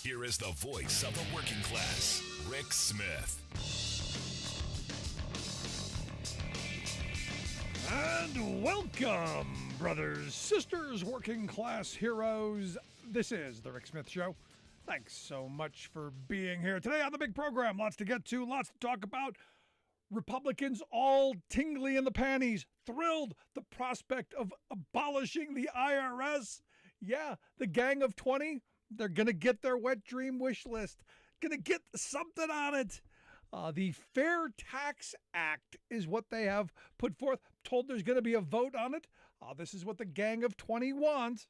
Here is the voice of the working class, Rick Smith. And welcome, brothers, sisters, working class heroes. This is the Rick Smith Show. Thanks so much for being here today on the big program. Lots to get to, lots to talk about. Republicans all tingly in the panties, thrilled the prospect of abolishing the IRS. Yeah, the Gang of 20, they're going to get their wet dream wish list. Going to get something on it. The Fair Tax Act is what they have put forth. Told there's going to be a vote on it. This is what the Gang of 20 wants.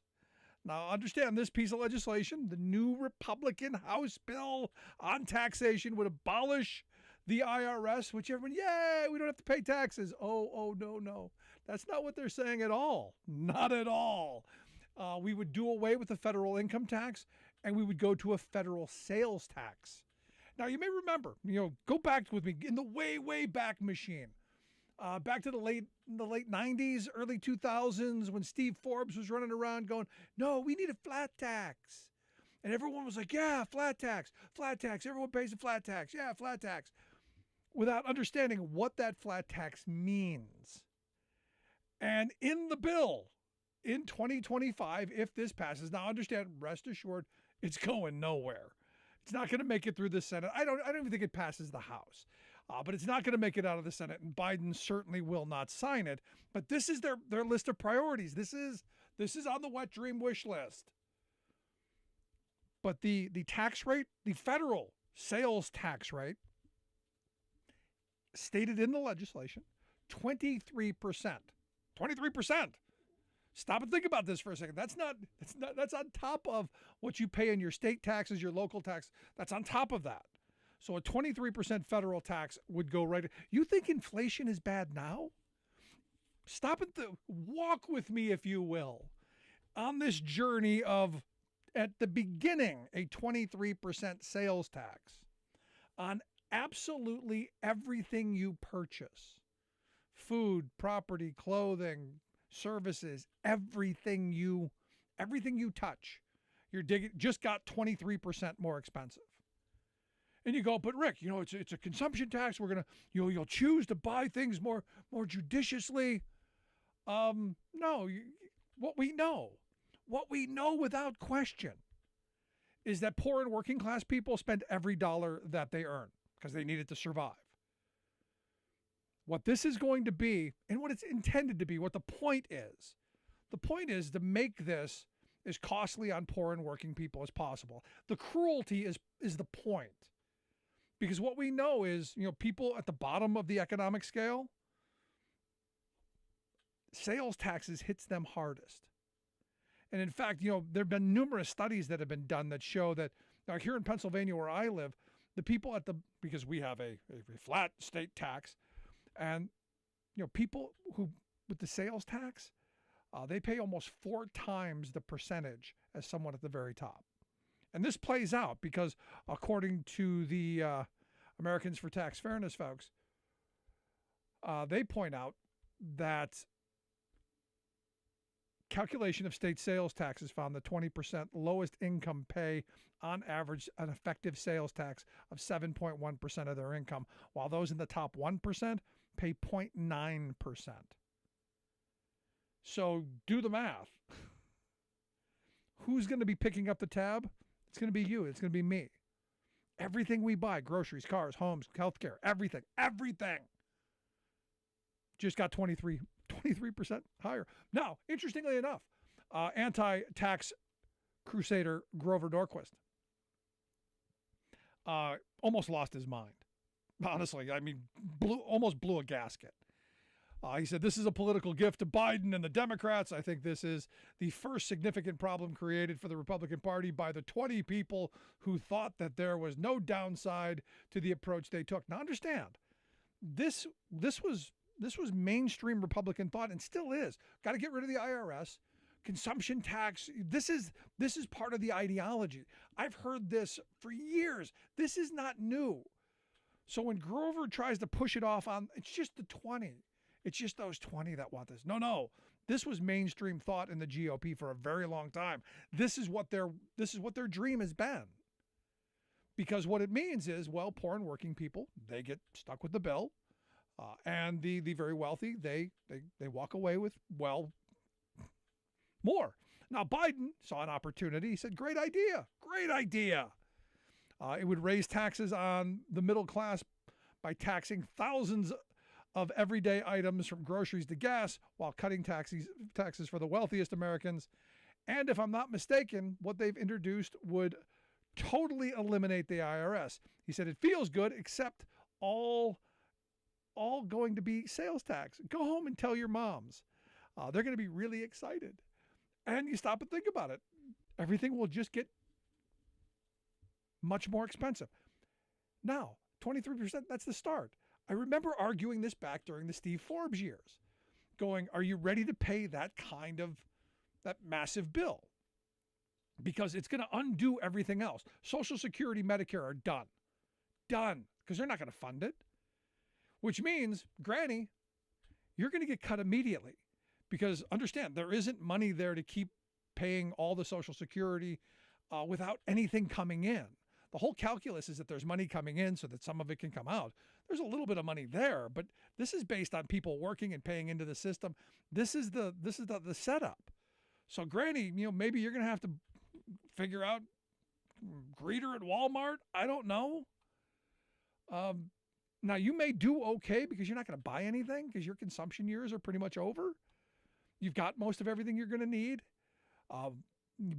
Now, understand this piece of legislation, the new Republican House bill on taxation would abolish the IRS, which everyone, yay, we don't have to pay taxes. Oh, no. That's not what they're saying at all. Not at all. We would do away with the federal income tax, and we would go to a federal sales tax. Now, you may remember, go back with me in the way back machine. Back to the late 90s, early 2000s, when Steve Forbes was running around going, no, we need a flat tax. And everyone was like, yeah, flat tax. Everyone pays a flat tax. Yeah, flat tax. Without understanding what that flat tax means. And in the bill, in 2025, if this passes, now understand, rest assured, it's going nowhere. It's not going to make it through the Senate. I don't even think it passes the House, but it's not going to make it out of the Senate, and Biden certainly will not sign it. But this is their list of priorities. This is on the wet dream wish list. But the tax rate, the federal sales tax rate, stated in the legislation, 23%. 23%. Stop and think about this for a second. That's on top of what you pay in your state taxes, your local tax. That's on top of that. So a 23% federal tax would go right. You think inflation is bad now? Stop and walk with me, if you will, on this journey of, at the beginning, a 23% sales tax on absolutely everything you purchase. Food, property, clothing, services, everything you touch, just got 23% more expensive. And you go, but Rick, it's a consumption tax. We're gonna, you'll choose to buy things more judiciously. No, what we know without question is that poor and working class people spend every dollar that they earn because they need it to survive. What this is going to be, and what it's intended to be, what the point is to make this as costly on poor and working people as possible. The cruelty is the point. Because what we know is, people at the bottom of the economic scale, sales taxes hits them hardest. And in fact, there have been numerous studies that have been done that show that, now here in Pennsylvania where I live, the people because we have a flat state tax, and, people who, with the sales tax, they pay almost 4 times the percentage as someone at the very top. And this plays out because according to the Americans for Tax Fairness folks, they point out that calculation of state sales taxes found the 20% lowest income pay on average an effective sales tax of 7.1% of their income, while those in the top 1% pay 0.9%. So do the math. Who's going to be picking up the tab? It's going to be you. It's going to be me. Everything we buy, groceries, cars, homes, healthcare, everything, just got 23% higher. Now, interestingly enough, anti-tax crusader Grover Norquist almost lost his mind. Honestly, almost blew a gasket. He said, this is a political gift to Biden and the Democrats. I think this is the first significant problem created for the Republican Party by the 20 people who thought that there was no downside to the approach they took. Now, understand, this was mainstream Republican thought and still is. Got to get rid of the IRS, consumption tax. This is part of the ideology. I've heard this for years. This is not new. So when Grover tries to push it off on, it's just the 20. It's just those 20 that want this. No. This was mainstream thought in the GOP for a very long time. This is what their dream has been. Because what it means is, well, poor and working people, they get stuck with the bill. And the very wealthy, they walk away with, well, more. Now, Biden saw an opportunity. He said, great idea, great idea. It would raise taxes on the middle class by taxing thousands of everyday items from groceries to gas while cutting taxes for the wealthiest Americans. And if I'm not mistaken, what they've introduced would totally eliminate the IRS. He said it feels good, except all going to be sales tax. Go home and tell your moms. They're going to be really excited. And you stop and think about it. Everything will just get much more expensive. Now, 23%, that's the start. I remember arguing this back during the Steve Forbes years, going, are you ready to pay that massive bill? Because it's going to undo everything else. Social Security, Medicare are done. Done. Because they're not going to fund it. Which means, Granny, you're going to get cut immediately. Because understand, there isn't money there to keep paying all the Social Security without anything coming in. The whole calculus is that there's money coming in so that some of it can come out. There's a little bit of money there, but this is based on people working and paying into the system. This is the setup. So Granny, maybe you're going to have to figure out greeter at Walmart. I don't know. Now you may do okay because you're not going to buy anything because your consumption years are pretty much over. You've got most of everything you're going to need.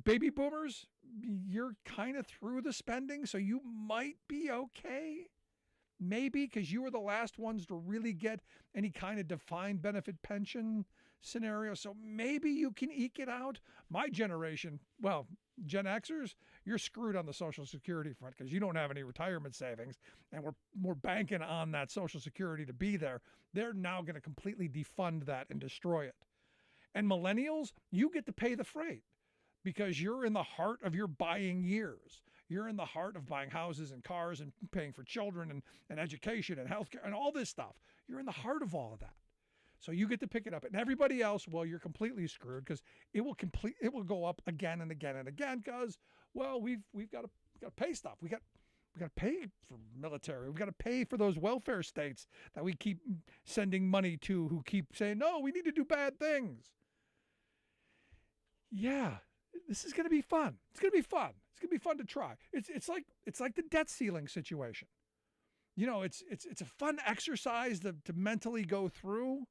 Baby boomers, you're kind of through the spending, so you might be okay. Maybe because you were the last ones to really get any kind of defined benefit pension scenario. So maybe you can eke it out. My generation, well, Gen Xers, you're screwed on the Social Security front because you don't have any retirement savings, and we're banking on that Social Security to be there. They're now going to completely defund that and destroy it. And millennials, you get to pay the freight because you're in the heart of your buying years. You're in the heart of buying houses and cars and paying for children and education and healthcare and all this stuff. You're in the heart of all of that. So you get to pick it up. And everybody else, well, you're completely screwed because it will go up again and again and again because, well, we've got to pay stuff. We got to pay for military. We've got to pay for those welfare states that we keep sending money to who keep saying, no, we need to do bad things. Yeah, this is going to be fun. It's going to be fun. It's going to be fun to try. It's like the debt ceiling situation. It's a fun exercise to mentally go through.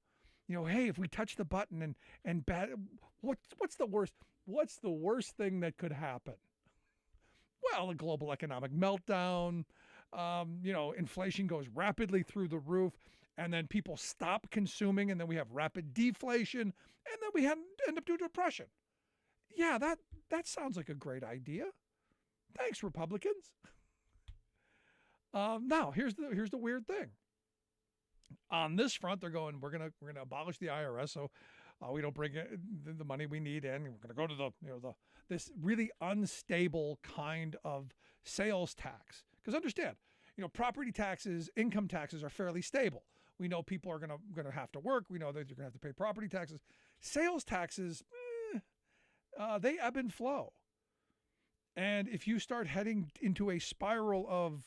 Hey, if we touch the button and bad, what's the worst? What's the worst thing that could happen? Well, a global economic meltdown. Inflation goes rapidly through the roof, and then people stop consuming, and then we have rapid deflation, and then we end up doing depression. Yeah, that sounds like a great idea. Thanks, Republicans. Now, here's the weird thing. On this front, they're going, we're gonna abolish the IRS, so we don't bring the money we need in. We're gonna go to this really unstable kind of sales tax. Because understand, property taxes, income taxes are fairly stable. We know people are gonna have to work. We know that you're gonna have to pay property taxes. Sales taxes, they ebb and flow. And if you start heading into a spiral of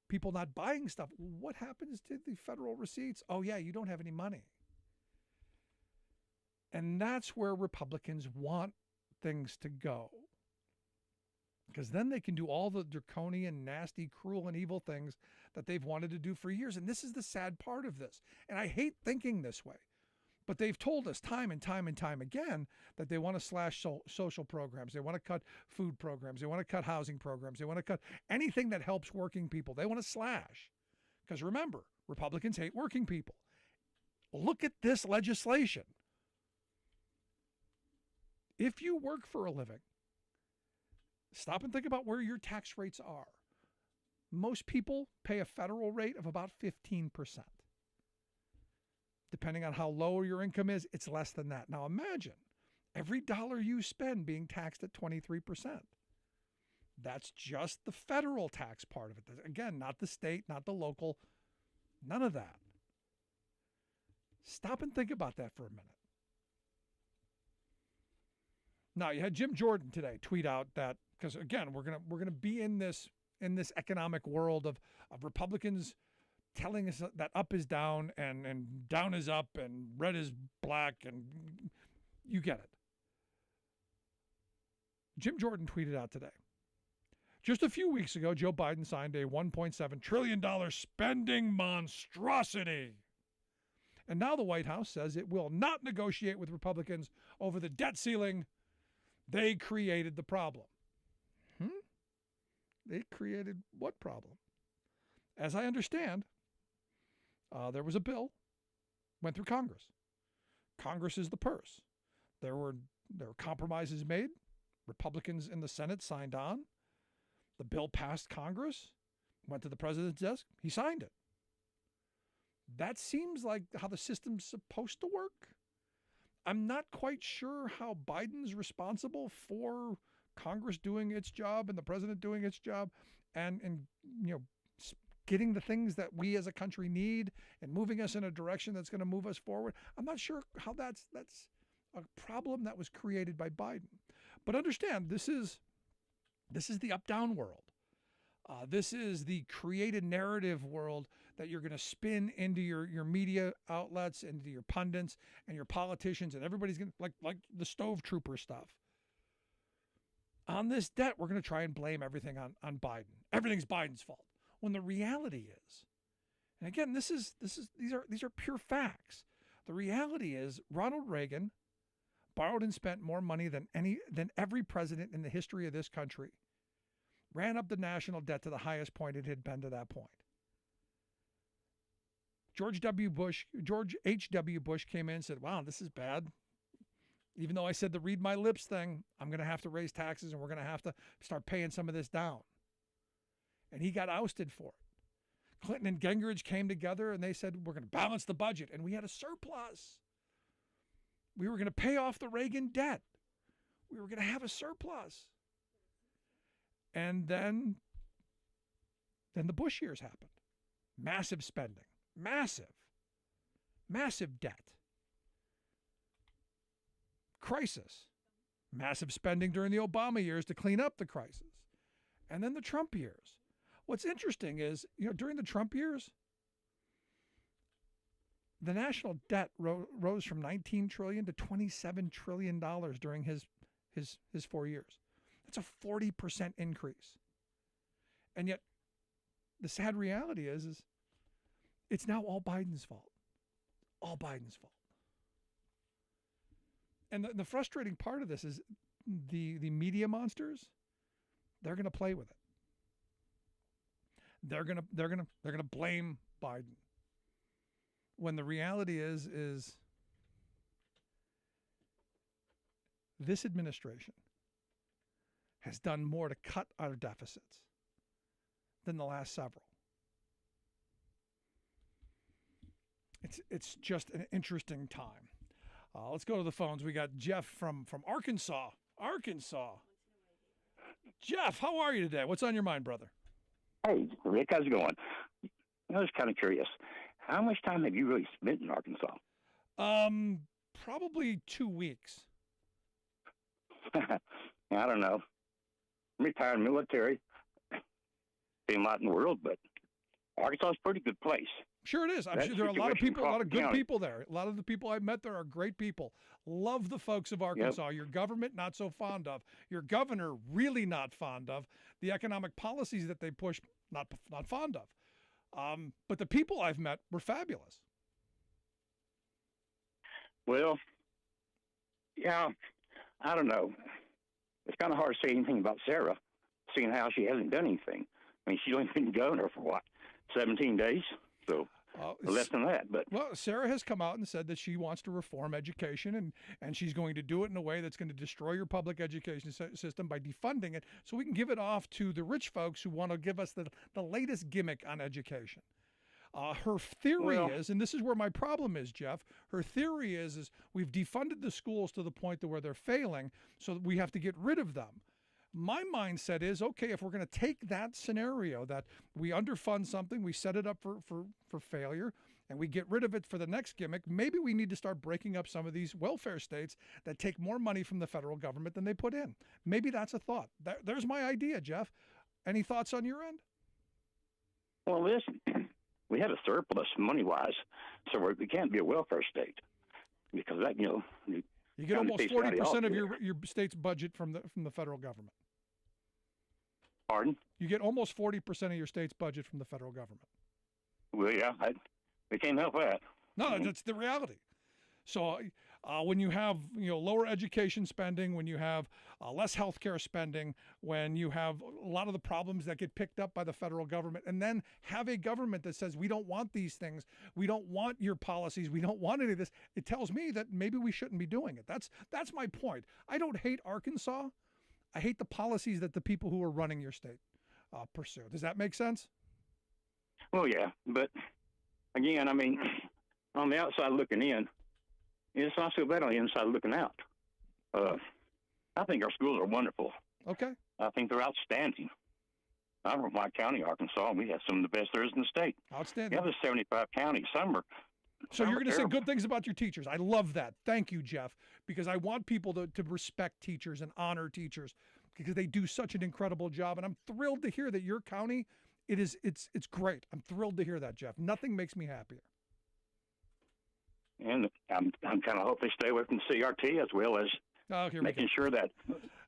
people not buying stuff, what happens to the federal receipts? Oh, yeah, you don't have any money. And that's where Republicans want things to go. Because then they can do all the draconian, nasty, cruel, and evil things that they've wanted to do for years. And this is the sad part of this. And I hate thinking this way. But they've told us time and time and time again that they want to slash social programs. They want to cut food programs. They want to cut housing programs. They want to cut anything that helps working people. They want to slash. Because remember, Republicans hate working people. Look at this legislation. If you work for a living, stop and think about where your tax rates are. Most people pay a federal rate of about 15%. Depending on how low your income is, it's less than that. Now imagine every dollar you spend being taxed at 23%. That's just the federal tax part of it. Again, not the state, not the local, none of that. Stop and think about that for a minute. Now, you had Jim Jordan today tweet out that, because again, we're gonna be in this in this economic world of Republicans telling us that up is down and down is up and red is black, and you get it. Jim Jordan tweeted out today, just a few weeks ago, Joe Biden signed a $1.7 trillion spending monstrosity. And now the White House says it will not negotiate with Republicans over the debt ceiling. They created the problem. They created what problem? As I understand, there was a bill, went through Congress. Congress is the purse. There were compromises made. Republicans in the Senate signed on. The bill passed Congress, went to the president's desk. He signed it. That seems like how the system's supposed to work. I'm not quite sure how Biden's responsible for Congress doing its job and the president doing its job and getting the things that we as a country need and moving us in a direction that's going to move us forward. I'm not sure how that's a problem that was created by Biden. But understand, this is the up-down world. This is the created narrative world that you're going to spin into your media outlets, into your pundits and your politicians, and everybody's going to, like the stove trooper stuff. On this debt, we're going to try and blame everything on Biden. Everything's Biden's fault. When the reality is, and again, these are pure facts. The reality is Ronald Reagan borrowed and spent more money than every president in the history of this country. Ran up the national debt to the highest point it had been to that point. George H.W. Bush came in and said, wow, this is bad. Even though I said the read my lips thing, I'm going to have to raise taxes and we're going to have to start paying some of this down. And he got ousted for it. Clinton and Gingrich came together and they said, we're going to balance the budget. And we had a surplus. We were going to pay off the Reagan debt. We were going to have a surplus. And then the Bush years happened. Massive spending. Massive debt. Crisis. Massive spending during the Obama years to clean up the crisis. And then the Trump years. What's interesting is, during the Trump years, the national debt rose from $19 trillion to $27 trillion during his 4 years. That's a 40% increase. And yet, the sad reality is it's now all Biden's fault. All Biden's fault. And the frustrating part of this is the media monsters, they're going to play with it. They're going to blame Biden. When the reality is this administration has done more to cut our deficits than the last several. It's just an interesting time. Let's go to the phones. We got Jeff from Arkansas. Jeff, how are you today? What's on your mind, brother? Hey, Rick, how's it going? I was kind of curious. How much time have you really spent in Arkansas? Probably 2 weeks. I don't know. I'm retired military. Seen a lot in the world, but Arkansas is a pretty good place. Sure it is. I'm sure there are a lot of people, a lot of good people there. A lot of the people I've met there are great people. Love the folks of Arkansas. Yep. Your government, not so fond of. Your governor, really not fond of. The economic policies that they push, not fond of. But the people I've met were fabulous. Well, yeah, I don't know. It's kind of hard to say anything about Sarah, seeing how she hasn't done anything. I mean, she's only been governor for 17 days? So less than that. But well, Sarah has come out and said that she wants to reform education, and she's going to do it in a way that's going to destroy your public education system by defunding it, so we can give it off to the rich folks who want to give us the latest gimmick on education. Her theory is, and this is where my problem is, Jeff, her theory is we've defunded the schools to the point to where they're failing, so that we have to get rid of them. My mindset is, okay, if we're going to take that scenario that we underfund something, we set it up for failure, and we get rid of it for the next gimmick, maybe we need to start breaking up some of these welfare states that take more money from the federal government than they put in. Maybe that's a thought. There's my idea, Jeff. Any thoughts on your end? Well, listen, we have a surplus money-wise, so we can't be a welfare state because that, you get almost 40% of your state's budget from the federal government. Pardon? You get almost 40% of your state's budget from the federal government. Well, yeah, we can't help that. No, that's the reality. So when you have lower education spending, when you have less healthcare spending, when you have a lot of the problems that get picked up by the federal government, and then have a government that says we don't want these things, we don't want your policies, we don't want any of this, it tells me that maybe we shouldn't be doing it. That's my point. I don't hate Arkansas. I hate the policies that the people who are running your state pursue. Does that make sense? Well, yeah, but again, I mean, on the outside looking in, it's not so bad on the inside looking out. I think our schools are wonderful. Okay. I think they're outstanding. I'm from my county, Arkansas, and we have some of the best there is in the state. Outstanding. We have 75 counties. So you're going to say good things about your teachers. I love that. Thank you, Jeff, because I want people to respect teachers and honor teachers because they do such an incredible job. And I'm thrilled to hear that your county, it's great. I'm thrilled to hear that, Jeff. Nothing makes me happier. And I'm kind of hope they stay away from CRT as well as making sure that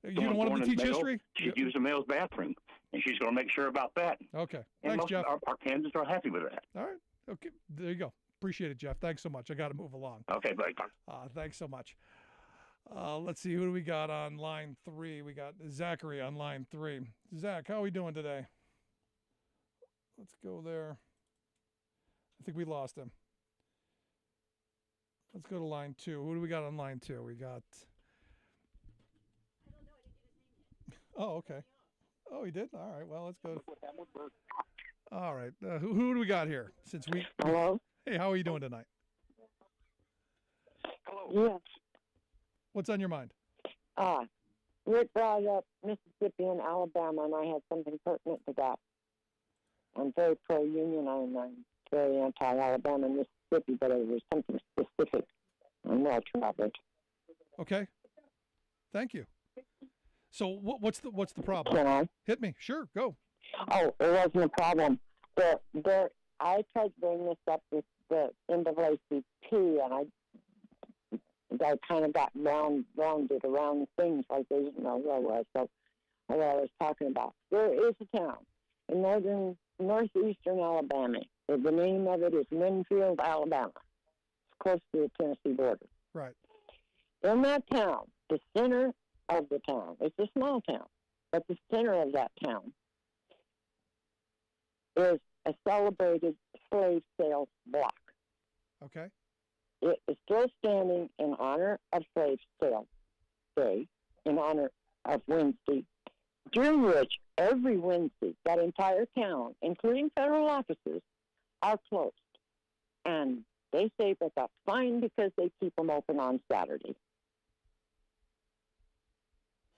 you don't want them to teach history. She used the male's bathroom, and she's going to make sure about that. Okay, and thanks, most Jeff. Our candidates are happy with that. All right, okay, there you go. Appreciate it, Jeff. Thanks so much. I got to move along. Okay, bye. Thanks so much. Let's see, who do we got on line 3? We got Zachary on line 3. Zach, how are we doing today? Let's go there. I think we lost him. Let's go to line 2. Who do we got on line 2? We got. I don't know. I didn't get his name yet. Oh, okay. Oh, he did? All right. Well, let's go. All right. Who do we got here? Hello? Hey, how are you doing tonight? Hello. Yes. What's on your mind? Rick brought up Mississippi and Alabama, and I had something pertinent to that. I'm very pro-union. I'm very anti-Alabama and Mississippi, but it was something specific. I'm well traveled. Okay. Thank you. So what's the problem? Can I? Hit me. Sure, go. Oh, it wasn't a problem. I tried to bring this up with the NAACP, and I kind of got rounded around things like they didn't know who I was. So what I was talking about. There is a town in northeastern Alabama. The name of it is Winfield, Alabama. It's close to the Tennessee border. Right. In that town, the center of the town, it's a small town, but the center of that town is a celebrated slave sales block. Okay. It is still standing in honor of Slave Sale Day, in honor of Wednesday, during which every Wednesday, that entire town, including federal offices, are closed. And they say that that's fine because they keep them open on Saturday.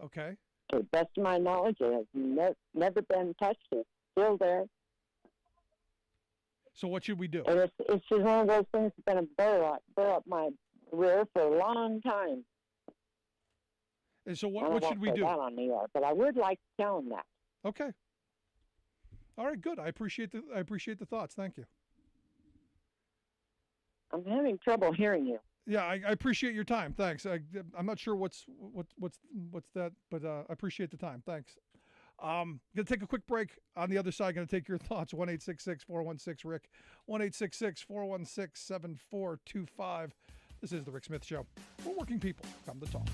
Okay. To the best of my knowledge, it has never been touched. It's still there. So what should we do? And it's just one of those things that's going to burr up my rear for a long time. And so what should we do? That on the air, but I would like to tell them that. Okay. All right, good. I appreciate the thoughts. Thank you. I'm having trouble hearing you. Yeah, I appreciate your time. Thanks. I'm not sure what's that, but I appreciate the time. Thanks. Going to take a quick break. On the other side, going to take your thoughts. 1-866-416-RICK. 1-866-416-7425. This is The Rick Smith Show. We're working people. Come to talk.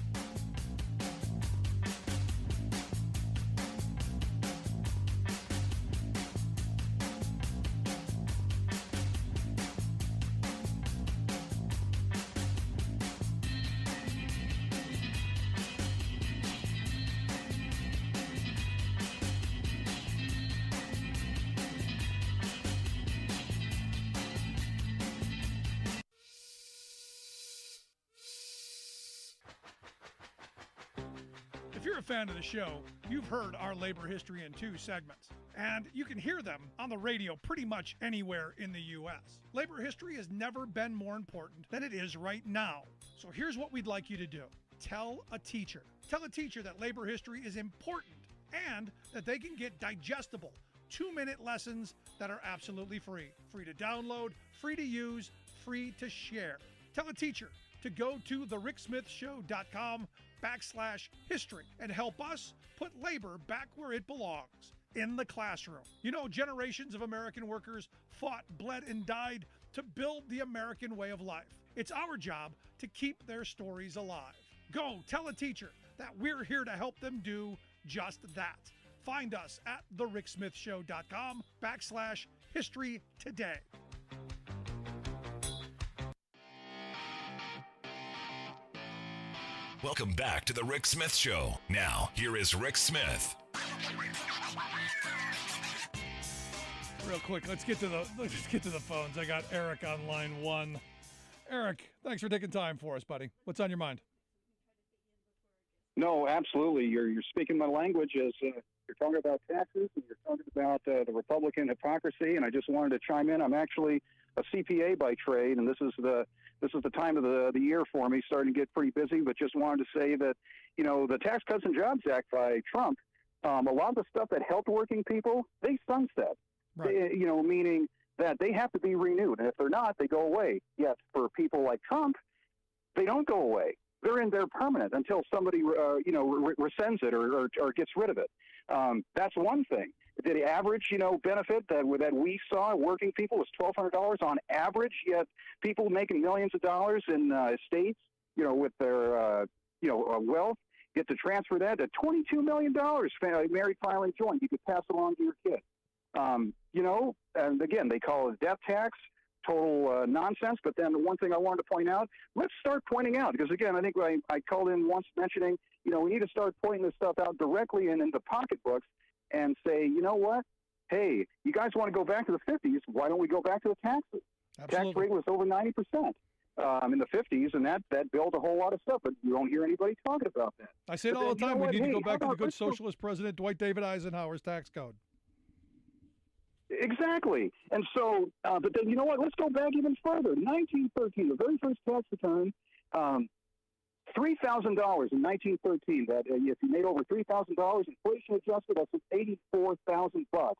If you're a fan of the show, you've heard our labor history in 2 segments, and you can hear them on the radio pretty much anywhere in the U.S. Labor history has never been more important than it is right now. So here's what we'd like you to do. Tell a teacher. Tell a teacher that labor history is important and that they can get digestible 2-minute lessons that are absolutely free. Free to download, free to use, free to share. Tell a teacher to go to thericksmithshow.com/history and help us put labor back where it belongs, in the classroom. You know, generations of American workers fought, bled, and died to build the American way of life. It's our job to keep their stories alive. Go tell a teacher that we're here to help them do just that. Find us at thericksmithshow.com/history today. Welcome back to the Rick Smith Show. Now, here is Rick Smith. Real quick, let's get to the phones. I got Eric on line 1. Eric, thanks for taking time for us, buddy. What's on your mind? No, absolutely. You're speaking my language as you're talking about taxes and you're talking about the Republican hypocrisy. And I just wanted to chime in. I'm actually a CPA by trade, and this is the time of the year for me, starting to get pretty busy. But just wanted to say that, you know, the Tax Cuts and Jobs Act by Trump, a lot of the stuff that helped working people, they sunset. Right. They, you know, meaning that they have to be renewed, and if they're not, they go away. Yet for people like Trump, they don't go away. They're in there permanent until somebody, rescinds it or gets rid of it. That's one thing. The average, benefit that we saw working people was $1,200 on average. Yet people making millions of dollars in states, with their, wealth, get to transfer that to $22 million. Married filing joint, you could pass it along to your kid. And again, they call it death tax. Total nonsense. But then the one thing I wanted to point out, let's start pointing out, because again, I think I called in once mentioning, we need to start pointing this stuff out directly and into pocketbooks and say, you know what? Hey, you guys want to go back to the 50s? Why don't we go back to the taxes? Absolutely. Tax rate was over 90% in the 50s, and that built a whole lot of stuff, but you don't hear anybody talking about that. I say it all the time. We need to go back to the good socialist president, Dwight David Eisenhower's tax code. Exactly. And so, but then, you know what? Let's go back even further. 1913, the very first tax return, $3,000 in 1913. That if you made over $3,000, inflation adjusted, that's $84,000.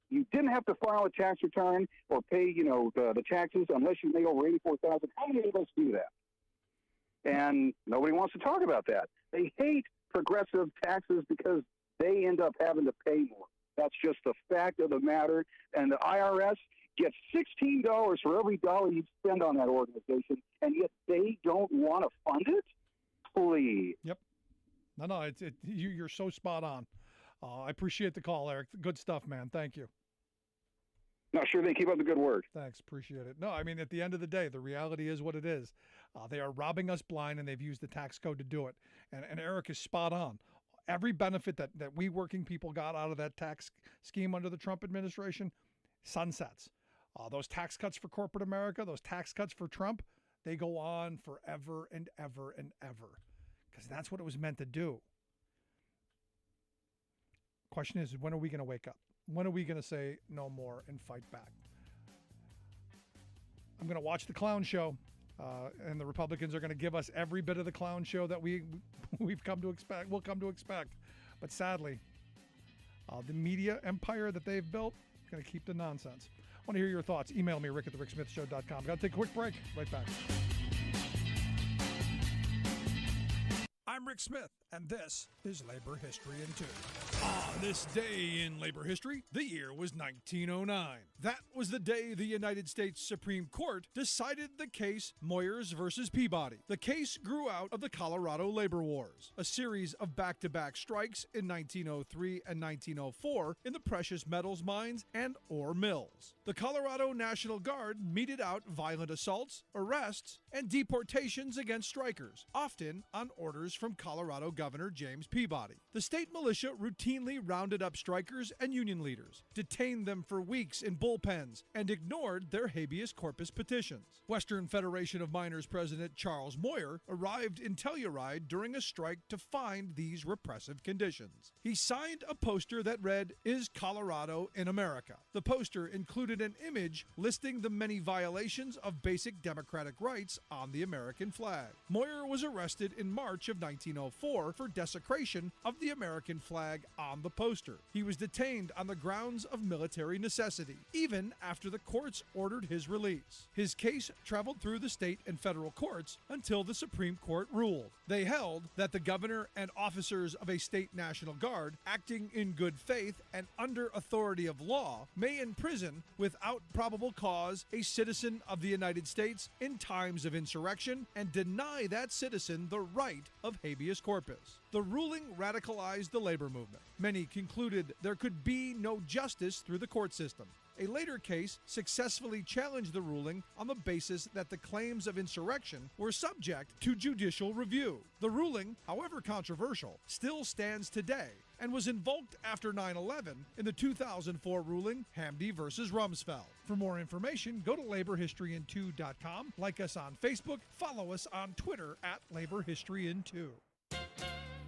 You didn't have to file a tax return or pay, the taxes unless you made over $84,000. How many of us do that? And nobody wants to talk about that. They hate progressive taxes because they end up having to pay more. That's just the fact of the matter. And the IRS gets $16 for every dollar you spend on that organization, and yet they don't want to fund it? Please. Yep. No, you're so spot on. I appreciate the call, Eric. Good stuff, man. Thank you. No, sure thing. Keep up the good work. Thanks. Appreciate it. No, I mean, at the end of the day, the reality is what it is. They are robbing us blind, and they've used the tax code to do it. And Eric is spot on. Every benefit that we working people got out of that tax scheme under the Trump administration sunsets. Those tax cuts for corporate America, those tax cuts for Trump, they go on forever and ever and ever, because that's what it was meant to do. Question is, when are we going to wake up? When are we going to say no more and fight back? I'm going to watch the clown show, and the Republicans are going to give us every bit of the clown show that we'll come to expect. But sadly, the media empire that they've built is going to keep the nonsense. I want to hear your thoughts. Email me, rick@thericksmithshow.com. Got to take a quick break. Right back. I'm Rick Smith, and this is Labor History in 2. On this day in labor history, the year was 1909. That was the day the United States Supreme Court decided the case Moyers versus Peabody. The case grew out of the Colorado Labor Wars, a series of back-to-back strikes in 1903 and 1904 in the precious metals mines and ore mills. The Colorado National Guard meted out violent assaults, arrests, and deportations against strikers, often on orders from Colorado Governor James Peabody. The state militia routinely rounded up strikers and union leaders, detained them for weeks in bullpens, and ignored their habeas corpus petitions. Western Federation of Miners President Charles Moyer arrived in Telluride during a strike to find these repressive conditions. He signed a poster that read, "Is Colorado in America?" The poster included an image listing the many violations of basic democratic rights on the American flag. Moyer was arrested in March of 1909. 1904 for desecration of the American flag on the poster. He was detained on the grounds of military necessity, even after the courts ordered his release. His case traveled through the state and federal courts until the Supreme Court ruled. They held that the governor and officers of a state National Guard, acting in good faith and under authority of law, may imprison without probable cause a citizen of the United States in times of insurrection and deny that citizen the right of habeas corpus. The ruling radicalized the labor movement. Many concluded there could be no justice through the court system. A later case successfully challenged the ruling on the basis that the claims of insurrection were subject to judicial review. The ruling, however controversial, still stands today and was invoked after 9/11 in the 2004 ruling Hamdi versus Rumsfeld. For more information, go to laborhistoryin2.com, like us on Facebook, follow us on Twitter at laborhistoryin2.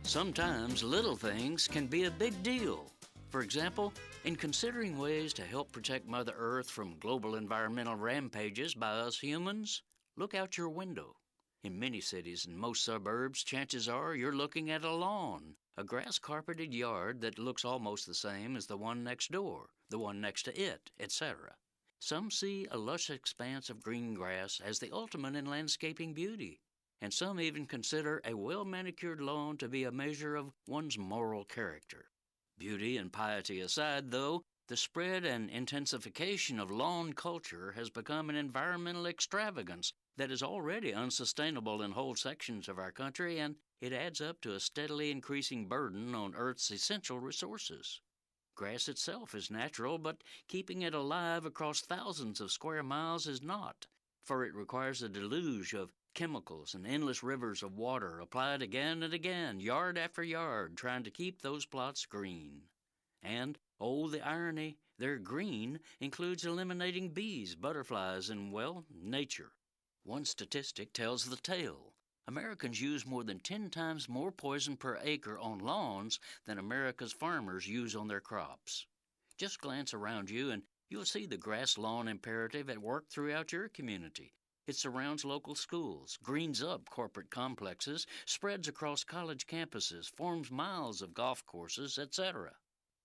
Sometimes little things can be a big deal. For example, in considering ways to help protect Mother Earth from global environmental rampages by us humans, look out your window. In many cities and most suburbs, chances are you're looking at a lawn, a grass-carpeted yard that looks almost the same as the one next door, the one next to it, etc. Some see a lush expanse of green grass as the ultimate in landscaping beauty, and some even consider a well-manicured lawn to be a measure of one's moral character. Beauty and piety aside, though, the spread and intensification of lawn culture has become an environmental extravagance that is already unsustainable in whole sections of our country, and it adds up to a steadily increasing burden on Earth's essential resources. Grass itself is natural, but keeping it alive across thousands of square miles is not, for it requires a deluge of chemicals and endless rivers of water applied again and again, yard after yard, trying to keep those plots green. And, oh, the irony, their green includes eliminating bees, butterflies, and, well, nature. One statistic tells the tale. Americans use more than 10 times more poison per acre on lawns than America's farmers use on their crops. Just glance around you and you'll see the grass lawn imperative at work throughout your community. It surrounds local schools, greens up corporate complexes, spreads across college campuses, forms miles of golf courses, etc.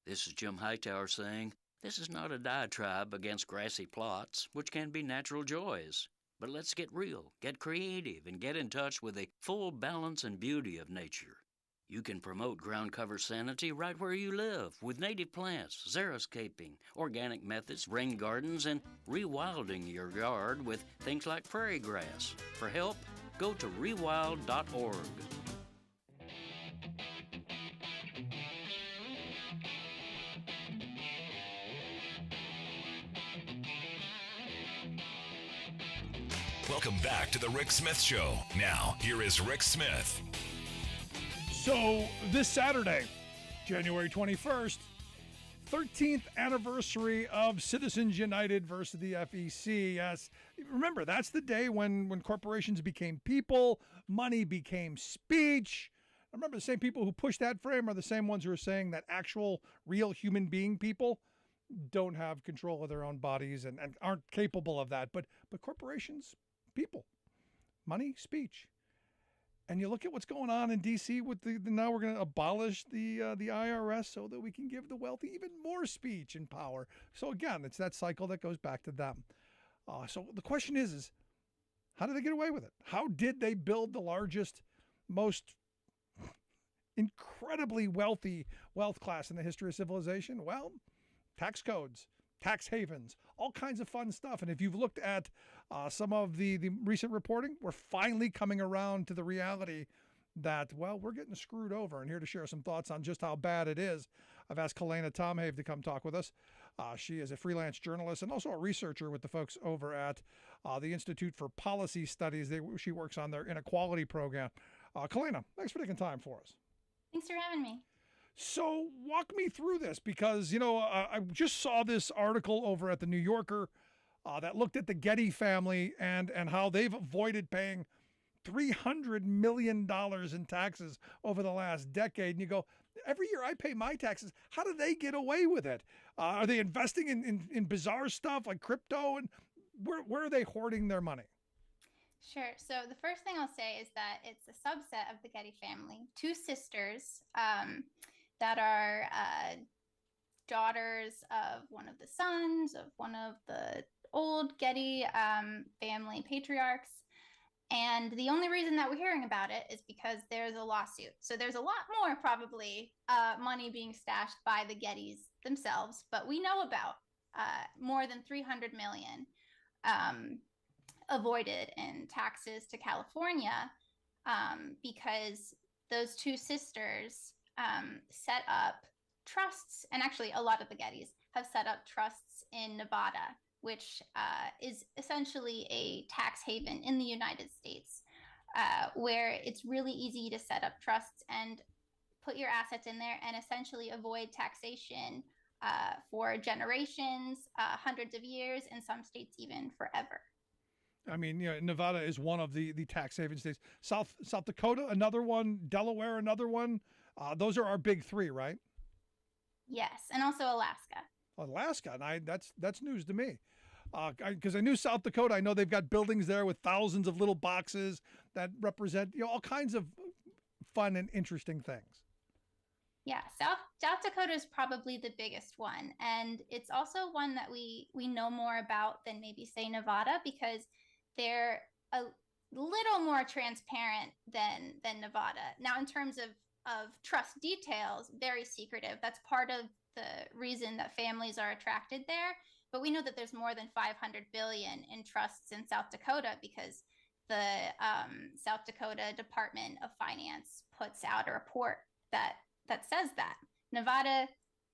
This is Jim Hightower saying, this is not a diatribe against grassy plots, which can be natural joys. But let's get real, get creative, and get in touch with the full balance and beauty of nature. You can promote ground cover sanity right where you live with native plants, xeriscaping, organic methods, rain gardens, and rewilding your yard with things like prairie grass. For help, go to rewild.org. Welcome back to the Rick Smith Show. Now, here is Rick Smith. So, this Saturday, January 21st, 13th anniversary of Citizens United versus the FEC. Yes, remember, that's the day when corporations became people, money became speech. I remember the same people who pushed that frame are the same ones who are saying that actual, real human being people don't have control of their own bodies and aren't capable of that. But corporations, people, money, speech. And you look at what's going on in D.C. with now we're going to abolish the IRS so that we can give the wealthy even more speech and power. So again, it's that cycle that goes back to them. So the question is how did they get away with it? How did they build the largest, most incredibly wealthy wealth class in the history of civilization? Well, tax codes, tax havens, all kinds of fun stuff. And if you've looked at some of the recent reporting, we're finally coming around to the reality that, well, we're getting screwed over. And here to share some thoughts on just how bad it is, I've asked Kalena Tomhave to come talk with us. She is a freelance journalist and also a researcher with the folks over at the Institute for Policy Studies. She works on their inequality program. Kalena, thanks for taking time for us. Thanks for having me. So walk me through this because, I just saw this article over at the New Yorker that looked at the Getty family and how they've avoided paying $300 million in taxes over the last decade. And you go, every year I pay my taxes. How do they get away with it? Are they investing in bizarre stuff like crypto? And where are they hoarding their money? Sure. So the first thing I'll say is that it's a subset of the Getty family, two sisters that are daughters of one of the sons of one of the old Getty family patriarchs. And the only reason that we're hearing about it is because there's a lawsuit. So there's a lot more probably money being stashed by the Gettys themselves, but we know about more than 300 million avoided in taxes to California because those two sisters set up trusts, and actually a lot of the Gettys have set up trusts in Nevada, which is essentially a tax haven in the United States, where it's really easy to set up trusts and put your assets in there and essentially avoid taxation for generations, hundreds of years, in some states even forever. I mean, Nevada is one of the tax haven states. South Dakota, another one. Delaware, another one. Those are our big three, right? Yes, and also Alaska. Alaska, and that's news to me. Because I knew South Dakota. I know they've got buildings there with thousands of little boxes that represent all kinds of fun and interesting things. Yeah, South Dakota is probably the biggest one, and it's also one that we know more about than maybe say Nevada, because they're a little more transparent than Nevada. Now, in terms of trust details, very secretive. That's part of the reason that families are attracted there. But we know that there's more than 500 billion in trusts in South Dakota because the South Dakota Department of Finance puts out a report that says that. Nevada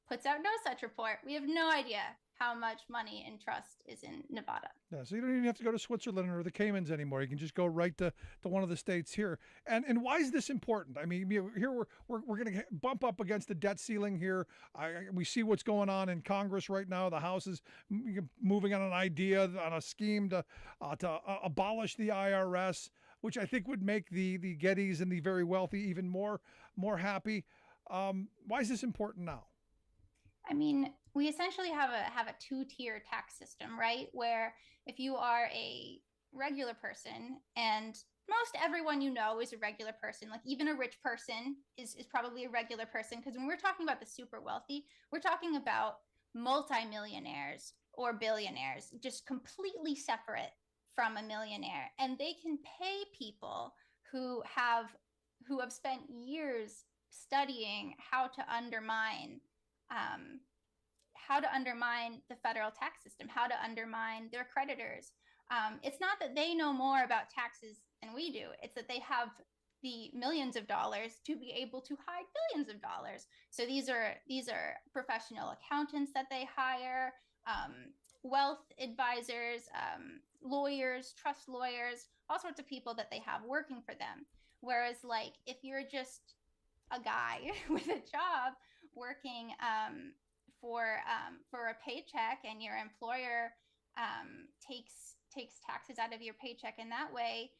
puts out no such report. We have no idea how much money in trust is in Nevada. Yeah, so you don't even have to go to Switzerland or the Caymans anymore. You can just go right to one of the states here. And why is this important? I mean, here we're going to bump up against the debt ceiling here. We see what's going on in Congress right now. The House is moving on an idea, on a scheme to abolish the IRS, which I think would make the Gettys and the very wealthy even more happy. Why is this important now? I mean, we essentially have a two-tier tax system, right? Where if you are a regular person, and most everyone you know is a regular person, like even a rich person is probably a regular person, because when we're talking about the super wealthy, we're talking about multimillionaires or billionaires, just completely separate from a millionaire, and they can pay people who have spent years studying how to undermine the federal tax system, how to undermine their creditors. It's not that they know more about taxes than we do. It's that they have the millions of dollars to be able to hide billions of dollars. So these are professional accountants that they hire, wealth advisors, lawyers, trust lawyers, all sorts of people that they have working for them. Whereas, like, if you're just a guy with a job working for a paycheck, and your employer takes taxes out of your paycheck in that way,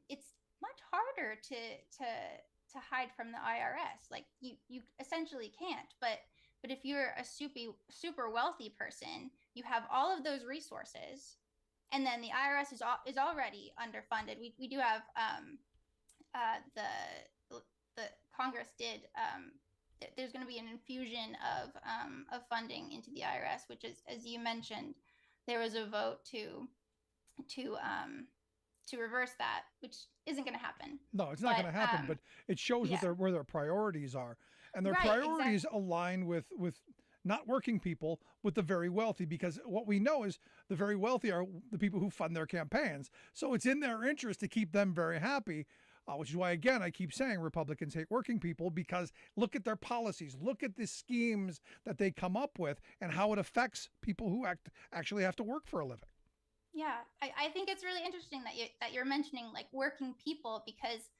it's much harder to hide from the IRS. Like, you essentially can't. But if you're a super wealthy person, you have all of those resources, and then the IRS is already underfunded. We do have the Congress did. There's going to be an infusion of funding into the IRS, which is, as you mentioned, there was a vote to reverse that, which isn't going to happen. No, it's not going to happen, but it shows where their priorities are, and their priorities align with not working people with the very wealthy, because what we know is the very wealthy are the people who fund their campaigns. So it's in their interest to keep them very happy. Which is why, again, I keep saying Republicans hate working people, because look at their policies, look at the schemes that they come up with, and how it affects people who actually have to work for a living. Yeah, I think it's really interesting that you're mentioning, like, working people, because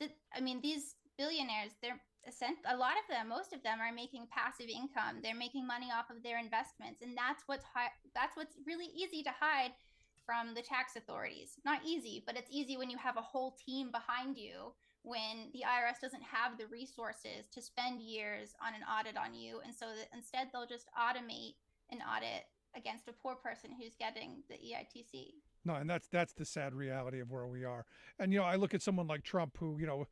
these billionaires, a lot of them, most of them are making passive income. They're making money off of their investments, and that's what's really easy to hide from the tax authorities. Not easy, but it's easy when you have a whole team behind you, when the IRS doesn't have the resources to spend years on an audit on you. And so that instead they'll just automate an audit against a poor person who's getting the EITC. No, and that's the sad reality of where we are. And I look at someone like Trump, who you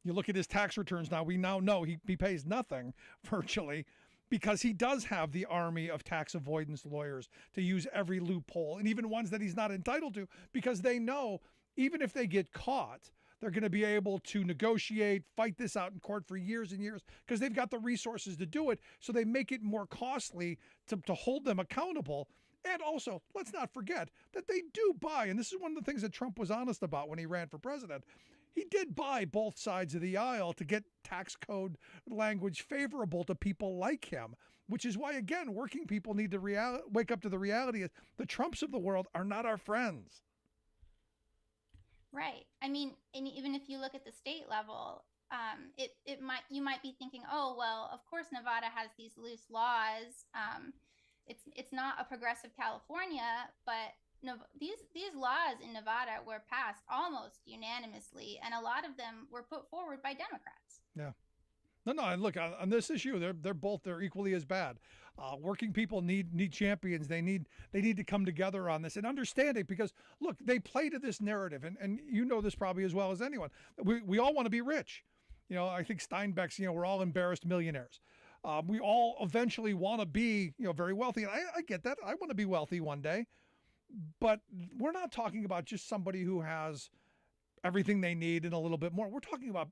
look at his tax returns now. We now know he pays nothing virtually, because he does have the army of tax avoidance lawyers to use every loophole, and even ones that he's not entitled to, because they know even if they get caught, they're going to be able to negotiate, fight this out in court for years and years, because they've got the resources to do it. So they make it more costly to hold them accountable. And also, let's not forget that they do buy, and this is one of the things that Trump was honest about when he ran for president. He did buy both sides of the aisle to get tax code language favorable to people like him, which is why, again, working people need to wake up to the reality is the Trumps of the world are not our friends. Right. I mean, and even if you look at the state level, you might be thinking, oh well, of course Nevada has these loose laws. It's not a progressive California, but these laws in Nevada were passed almost unanimously, and a lot of them were put forward by Democrats. Yeah. No. And look, on this issue, they're equally as bad. Working people need champions. They need to come together on this and understand it, because look, they play to this narrative, and you know this probably as well as anyone. We all want to be rich. I think Steinbeck's, we're all embarrassed millionaires. We all eventually want to be, very wealthy. And I get that. I want to be wealthy one day. But we're not talking about just somebody who has everything they need and a little bit more. We're talking about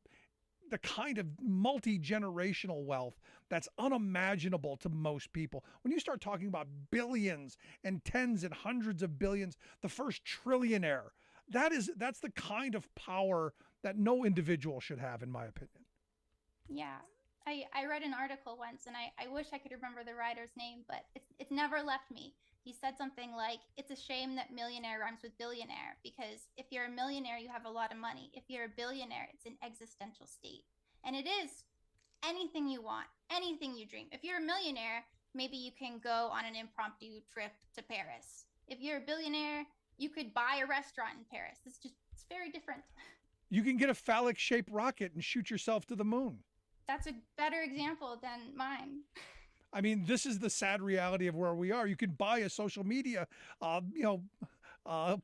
the kind of multi-generational wealth that's unimaginable to most people. When you start talking about billions and tens and hundreds of billions, the first trillionaire, that's the kind of power that no individual should have, in my opinion. Yeah. I read an article once, and I wish I could remember the writer's name, but it's never left me. He said something like, it's a shame that millionaire rhymes with billionaire, because if you're a millionaire, you have a lot of money. If you're a billionaire, it's an existential state. And it is anything you want, anything you dream. If you're a millionaire, maybe you can go on an impromptu trip to Paris. If you're a billionaire, you could buy a restaurant in Paris. It's very different. You can get a phallic-shaped rocket and shoot yourself to the moon. That's a better example than mine. I mean, this is the sad reality of where we are. You can buy a social media,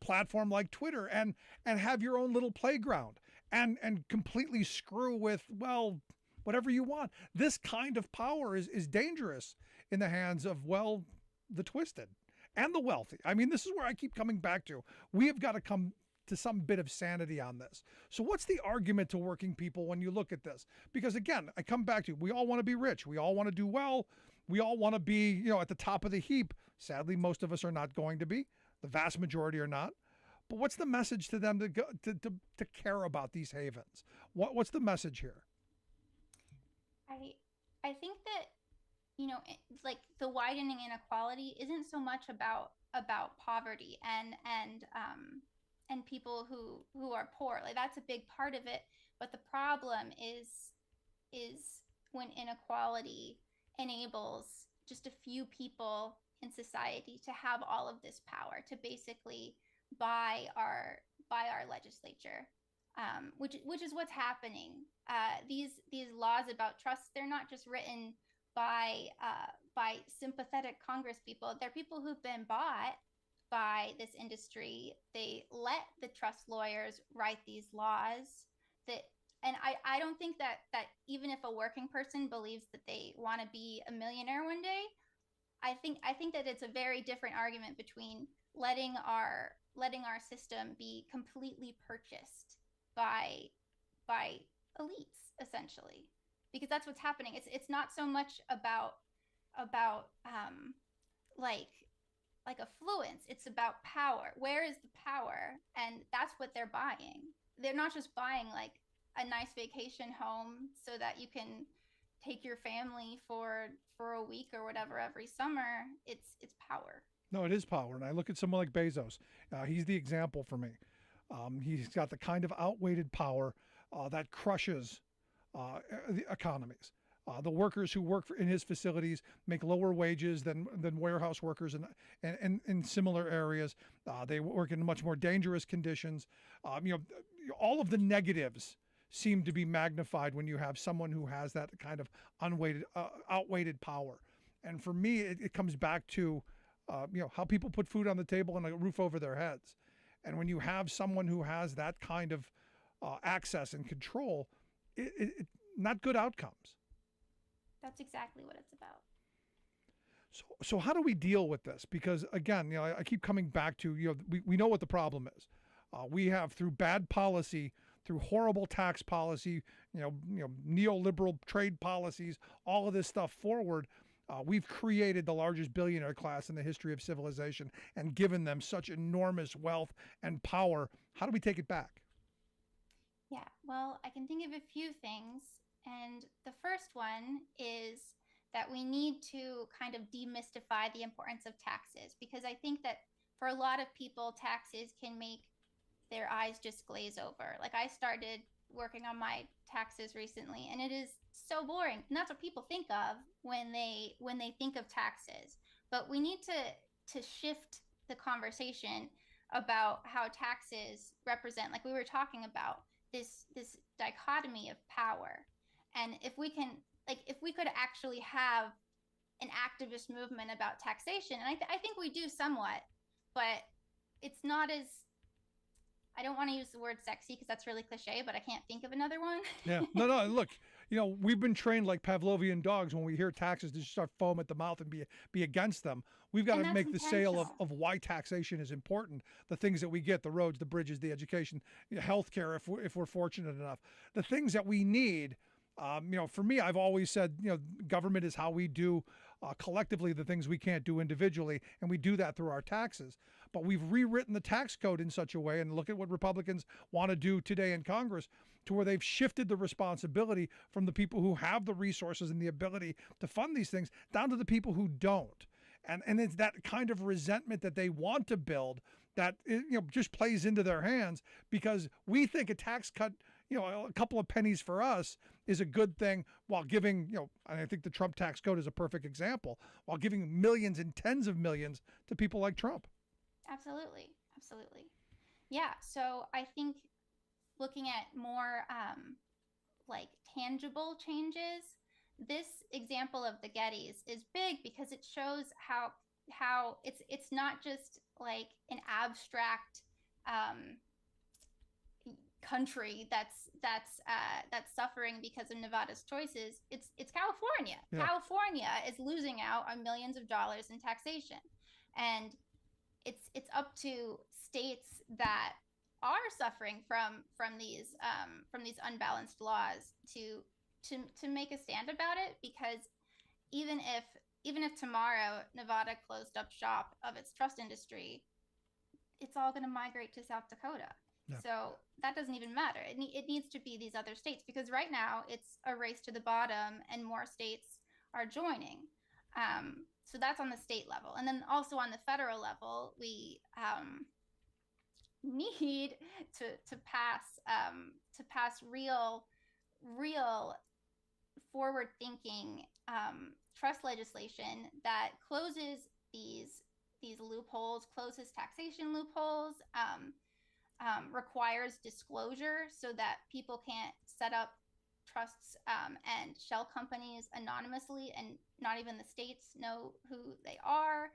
platform like Twitter and have your own little playground and completely screw with, well, whatever you want. This kind of power is dangerous in the hands of, well, the twisted and the wealthy. I mean, this is where I keep coming back to. We have got to come to some bit of sanity on this. So what's the argument to working people when you look at this? Because again, I come back to, we all want to be rich. We all want to do well. We all want to be, at the top of the heap. Sadly, most of us are not going to be. The vast majority are not. But what's the message to them to care about these havens? What's the message here? I think that, like the widening inequality isn't so much about poverty and people who are poor. Like that's a big part of it. But the problem is when inequality enables just a few people in society to have all of this power to basically buy our legislature, which is what's happening. These laws about trusts, they're not just written by sympathetic Congress people. They're people who've been bought by this industry. They let the trust lawyers write these laws and I don't think that even if a working person believes that they want to be a millionaire one day, I think that it's a very different argument between letting our system be completely purchased by elites, essentially, because that's what's happening. It's not so much about like affluence. It's about power. Where is the power? And that's what they're buying. They're not just buying like a nice vacation home so that you can take your family for a week or whatever every summer. It's power. No, it is power. And I look at someone like Bezos. He's the example for me. He's got the kind of outweighted power that crushes the economies. The workers who work in his facilities make lower wages than warehouse workers in similar areas. They work in much more dangerous conditions. All of the negatives seem to be magnified when you have someone who has that kind of outweighted power. And for me, it comes back to how people put food on the table and a roof over their heads. And when you have someone who has that kind of access and control, not good outcomes. That's exactly what it's about. So how do we deal with this? Because again, I keep coming back to, we know what the problem is. We have, through bad policy, through horrible tax policy, neoliberal trade policies, all of this stuff forward, we've created the largest billionaire class in the history of civilization and given them such enormous wealth and power. How do we take it back? Yeah, well, I can think of a few things. And the first one is that we need to kind of demystify the importance of taxes, because I think that for a lot of people, taxes can make their eyes just glaze over. Like, I started working on my taxes recently, and it is so boring. And that's what people think of when they think of taxes. But we need to shift the conversation about how taxes represent, like we were talking about, this dichotomy of power. And if we could actually have an activist movement about taxation, and I think we do somewhat, but it's not as, I don't want to use the word sexy because that's really cliche, but I can't think of another one. Yeah. No, look, we've been trained like Pavlovian dogs when we hear taxes to just start foam at the mouth and be against them. We've got to make the sale of why taxation is important. The things that we get, the roads, the bridges, the education, healthcare, if we're fortunate enough. The things that we need. For me, I've always said, government is how we do collectively the things we can't do individually, and we do that through our taxes. But we've rewritten the tax code in such a way, and look at what Republicans want to do today in Congress, to where they've shifted the responsibility from the people who have the resources and the ability to fund these things down to the people who don't. And it's that kind of resentment that they want to build that just plays into their hands, because we think a tax cut, a couple of pennies for us is a good thing, while giving, and I think the Trump tax code is a perfect example, while giving millions and tens of millions to people like Trump. Absolutely. Yeah. So I think looking at more like tangible changes, this example of the Gettys is big because it shows how it's not just like an abstract country that's suffering because of Nevada's choices. It's California. Yeah. California is losing out on millions of dollars in taxation, and it's up to states that are suffering from these unbalanced laws to make a stand about it, because even if tomorrow Nevada closed up shop of its trust industry, it's all going to migrate to South Dakota. Yeah. So that doesn't even matter. It needs to be these other states, because right now it's a race to the bottom and more states are joining. So that's on the state level. And then also on the federal level, we need to pass real forward-thinking trust legislation that closes these loopholes, closes taxation loopholes, requires disclosure so that people can't set up trusts and shell companies anonymously and not even the states know who they are.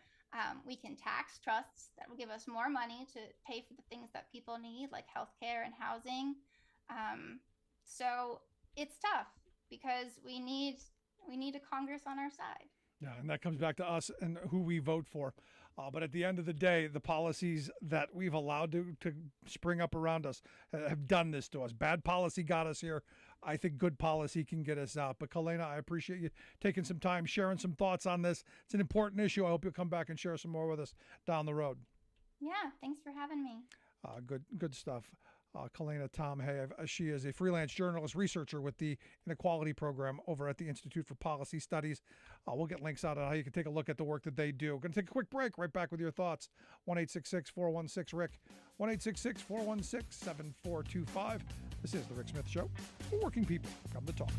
We can tax trusts that will give us more money to pay for the things that people need, like healthcare and housing. So it's tough because we need a Congress on our side. Yeah, and that comes back to us and who we vote for. But at the end of the day, the policies that we've allowed to spring up around us have done this to us. Bad policy got us here. I think good policy can get us out. But Kalena, I appreciate you taking some time, sharing some thoughts on this. It's an important issue. I hope you'll come back and share some more with us down the road. Yeah, thanks for having me. Good stuff. Kalena Tom Hay. She is a freelance journalist researcher with the Inequality Program over at the Institute for Policy Studies. We'll get links out on how you can take a look at the work that they do. Going to take a quick break. Right back with your thoughts. 1-866-416-RICK. 1-866-416-7425. This is The Rick Smith Show. For working people. Come to talk.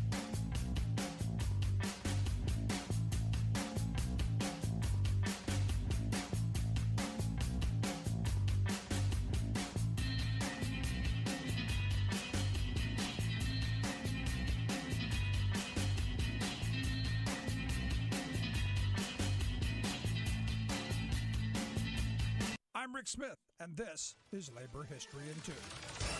Rick Smith, and this is Labor History in 2.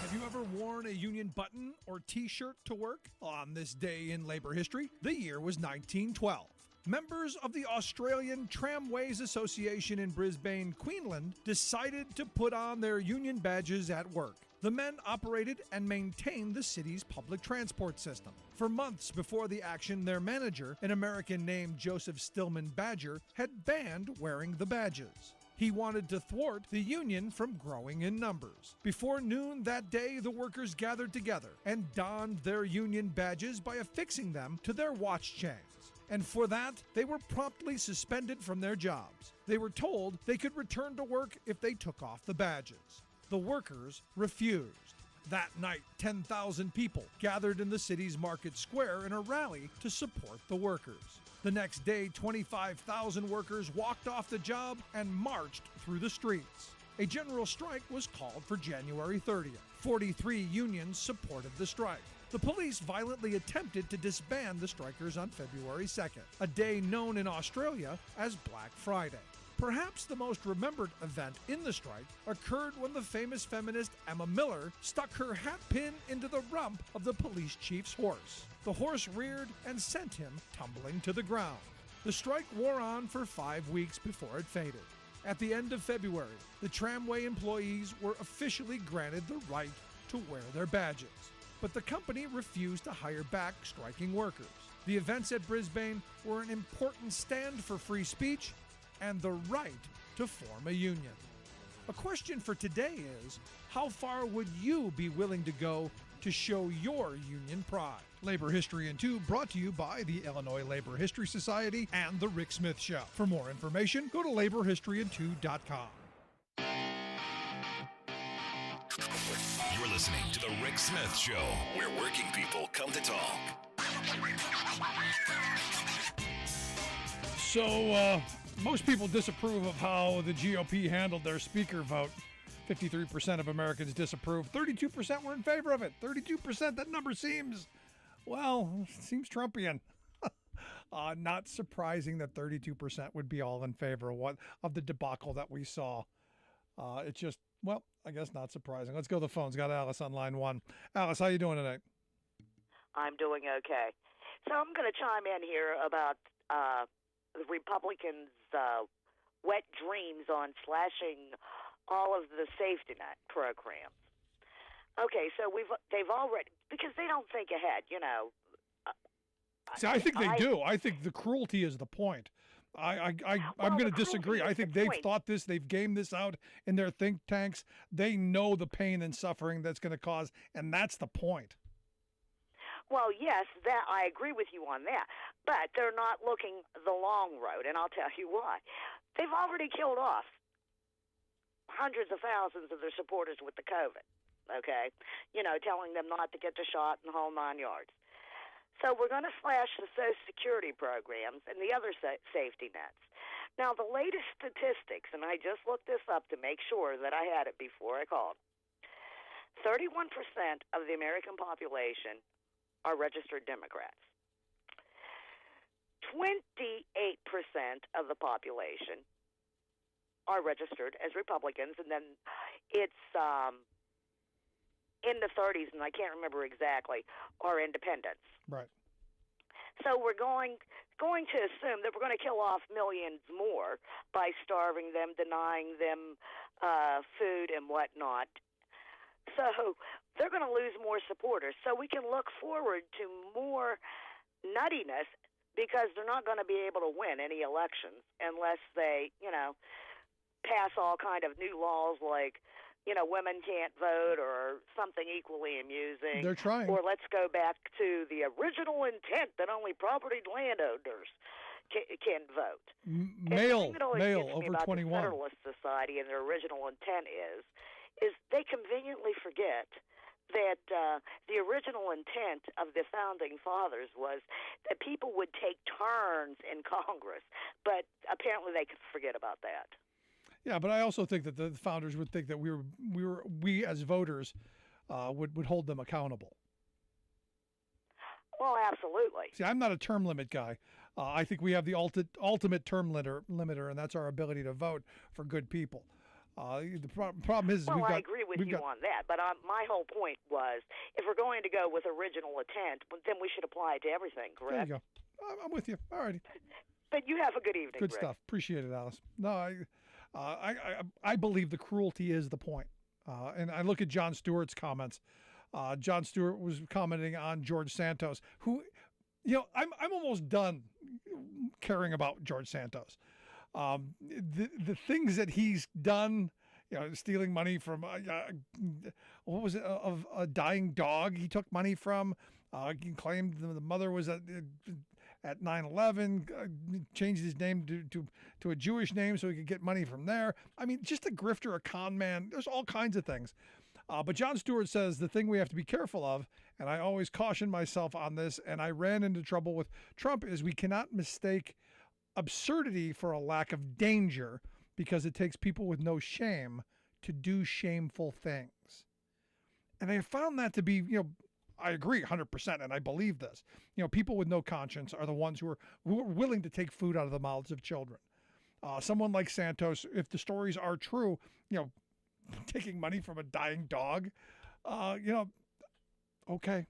Have you ever worn a union button or t-shirt to work? On this day in labor history, the year was 1912. Members of the Australian Tramways Association in Brisbane, Queensland, decided to put on their union badges at work. The men operated and maintained the city's public transport system. For months before the action, their manager, an American named Joseph Stillman Badger, had banned wearing the badges. He wanted to thwart the union from growing in numbers. Before noon that day, the workers gathered together and donned their union badges by affixing them to their watch chains. And for that, they were promptly suspended from their jobs. They were told they could return to work if they took off the badges. The workers refused. That night, 10,000 people gathered in the city's market square in a rally to support the workers. The next day, 25,000 workers walked off the job and marched through the streets. A general strike was called for January 30th. 43 unions supported the strike. The police violently attempted to disband the strikers on February 2nd, a day known in Australia as Black Friday. Perhaps the most remembered event in the strike occurred when the famous feminist Emma Miller stuck her hat pin into the rump of the police chief's horse. The horse reared and sent him tumbling to the ground. The strike wore on for 5 weeks before it faded. At the end of February, the tramway employees were officially granted the right to wear their badges. But the company refused to hire back striking workers. The events at Brisbane were an important stand for free speech and the right to form a union. A question for today is, how far would you be willing to go to show your union pride? Labor History in 2 brought to you by the Illinois Labor History Society and The Rick Smith Show. For more information, go to laborhistoryin2.com. You're listening to The Rick Smith Show, where working people come to talk. So, most people disapprove of how the GOP handled their speaker vote. 53% of Americans disapprove. 32% were in favor of it. 32%, that number seems Trumpian. Not surprising that 32% would be all in favor of the debacle that we saw. It's just, I guess not surprising. Let's go to the phones. Got Alice on line 1. Alice, how you doing tonight? I'm doing okay. So I'm going to chime in here about the Republicans' wet dreams on slashing all of the safety net programs. Okay, so they've already, because they don't think ahead, See, I think they do. I think the cruelty is the point. I'm going to disagree. I think they've thought this, they've gamed this out in their think tanks. They know the pain and suffering that's going to cause, and that's the point. Well, yes, that I agree with you on that. But they're not looking the long road, and I'll tell you why. They've already killed off hundreds of thousands of their supporters with the COVID, okay? Telling them not to get the shot and the whole 9 yards. So we're going to slash the Social Security programs and the other safety nets. Now, the latest statistics, and I just looked this up to make sure that I had it before I called, 31% of the American population are registered Democrats. 28% of the population are registered as Republicans, and then it's in the 30s, and I can't remember exactly, are independents. Right. So we're going to assume that we're going to kill off millions more by starving them, denying them food and whatnot. So they're going to lose more supporters. So we can look forward to more nuttiness because they're not going to be able to win any elections unless they, pass all kind of new laws like, women can't vote or something equally amusing. They're trying. Or let's go back to the original intent that only property landowners can vote. Male over 21. The Federalist Society and their original intent is they conveniently forget that the original intent of the founding fathers was that people would take turns in Congress, but apparently they could forget about that. Yeah, but I also think that the founders would think that we as voters would hold them accountable. Well, absolutely. See, I'm not a term limit guy. I think we have the ultimate term limiter, and that's our ability to vote for good people. The problem is, well, I agree with you on that, but my whole point was, if we're going to go with original intent, then we should apply it to everything, correct? There you go. I'm with you. All righty. But you have a good evening, Good Rick. stuff. Appreciate it, Alice. No, I believe the cruelty is the point. And I look at Jon Stewart's comments. Jon Stewart was commenting on George Santos, who, I'm almost done caring about George Santos. The things that he's done, stealing money from what was it, of a dying dog he took money from. He claimed the mother was at 9/11, changed his name to a Jewish name so he could get money from there. I mean, just a grifter, a con man. There's all kinds of things. But Jon Stewart says the thing we have to be careful of, and I always caution myself on this, and I ran into trouble with Trump, is we cannot mistake absurdity for a lack of danger, because it takes people with no shame to do shameful things. And I found that to be, I agree 100%, and I believe this. People with no conscience are the ones who are willing to take food out of the mouths of children. Someone like Santos, if the stories are true, taking money from a dying dog, okay.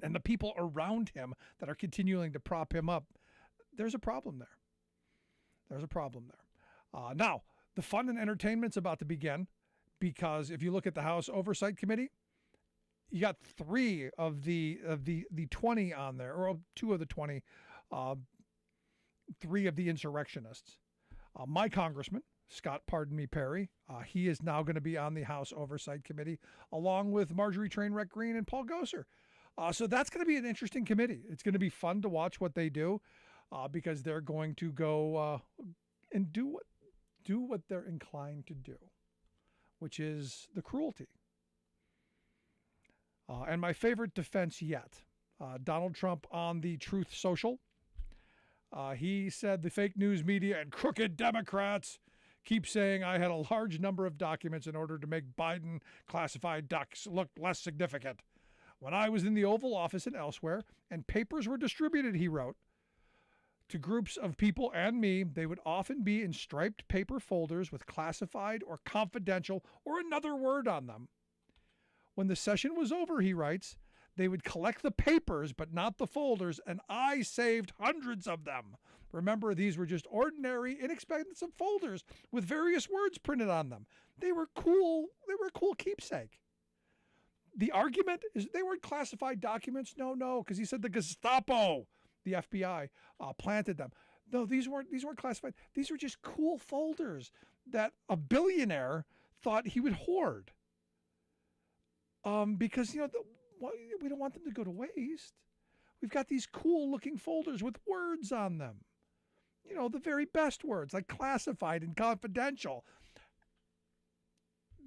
And the people around him that are continuing to prop him up, there's a problem there. There's a problem there. Now, the fun and entertainment's about to begin, because if you look at the House Oversight Committee, you got 3 of the 20 on there, or 2 of the 20, 3 of the insurrectionists. My congressman, Scott Perry, he is now going to be on the House Oversight Committee, along with Marjorie Trainwreck Green and Paul Gosar. So that's going to be an interesting committee. It's going to be fun to watch what they do, because they're going to go and do what they're inclined to do, which is the cruelty. And my favorite defense yet, Donald Trump on the Truth Social. He said the fake news media and crooked Democrats keep saying I had a large number of documents in order to make Biden classified docs look less significant. When I was in the Oval Office and elsewhere, and papers were distributed, he wrote, to groups of people and me, they would often be in striped paper folders with classified or confidential or another word on them. When the session was over, he writes, they would collect the papers but not the folders, and I saved hundreds of them. Remember, these were just ordinary, inexpensive folders with various words printed on them. They were cool. They were a cool keepsake. The argument is they weren't classified documents. No, because he said the Gestapo, the FBI, planted them. No, these weren't classified. These were just cool folders that a billionaire thought he would hoard. Because, we don't want them to go to waste. We've got these cool looking folders with words on them. The very best words, like classified and confidential.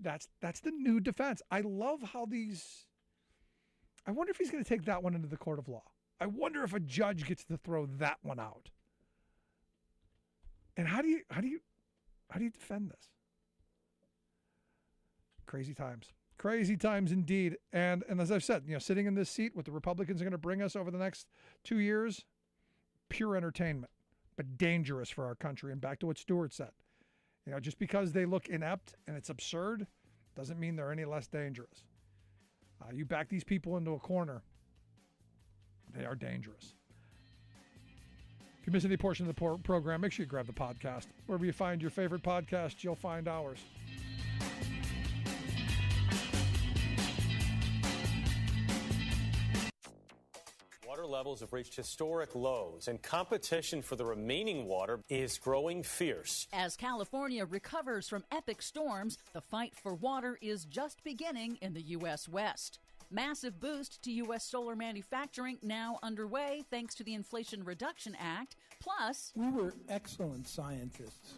That's the new defense. I love how I wonder if he's going to take that one into the court of law. I wonder if a judge gets to throw that one out. And how do you defend this? Crazy times. Crazy times indeed. And as I've said, sitting in this seat, what the Republicans are going to bring us over the next 2 years, pure entertainment, but dangerous for our country. And back to what Stewart said, just because they look inept and it's absurd doesn't mean they're any less dangerous. You back these people into a corner, they are dangerous. If you miss any portion of the program, make sure you grab the podcast. Wherever you find your favorite podcast, you'll find ours. Water levels have reached historic lows, and competition for the remaining water is growing fierce. As California recovers from epic storms, the fight for water is just beginning in the U.S. West. Massive boost to U.S. solar manufacturing now underway thanks to the Inflation Reduction Act. Plus, we were excellent scientists.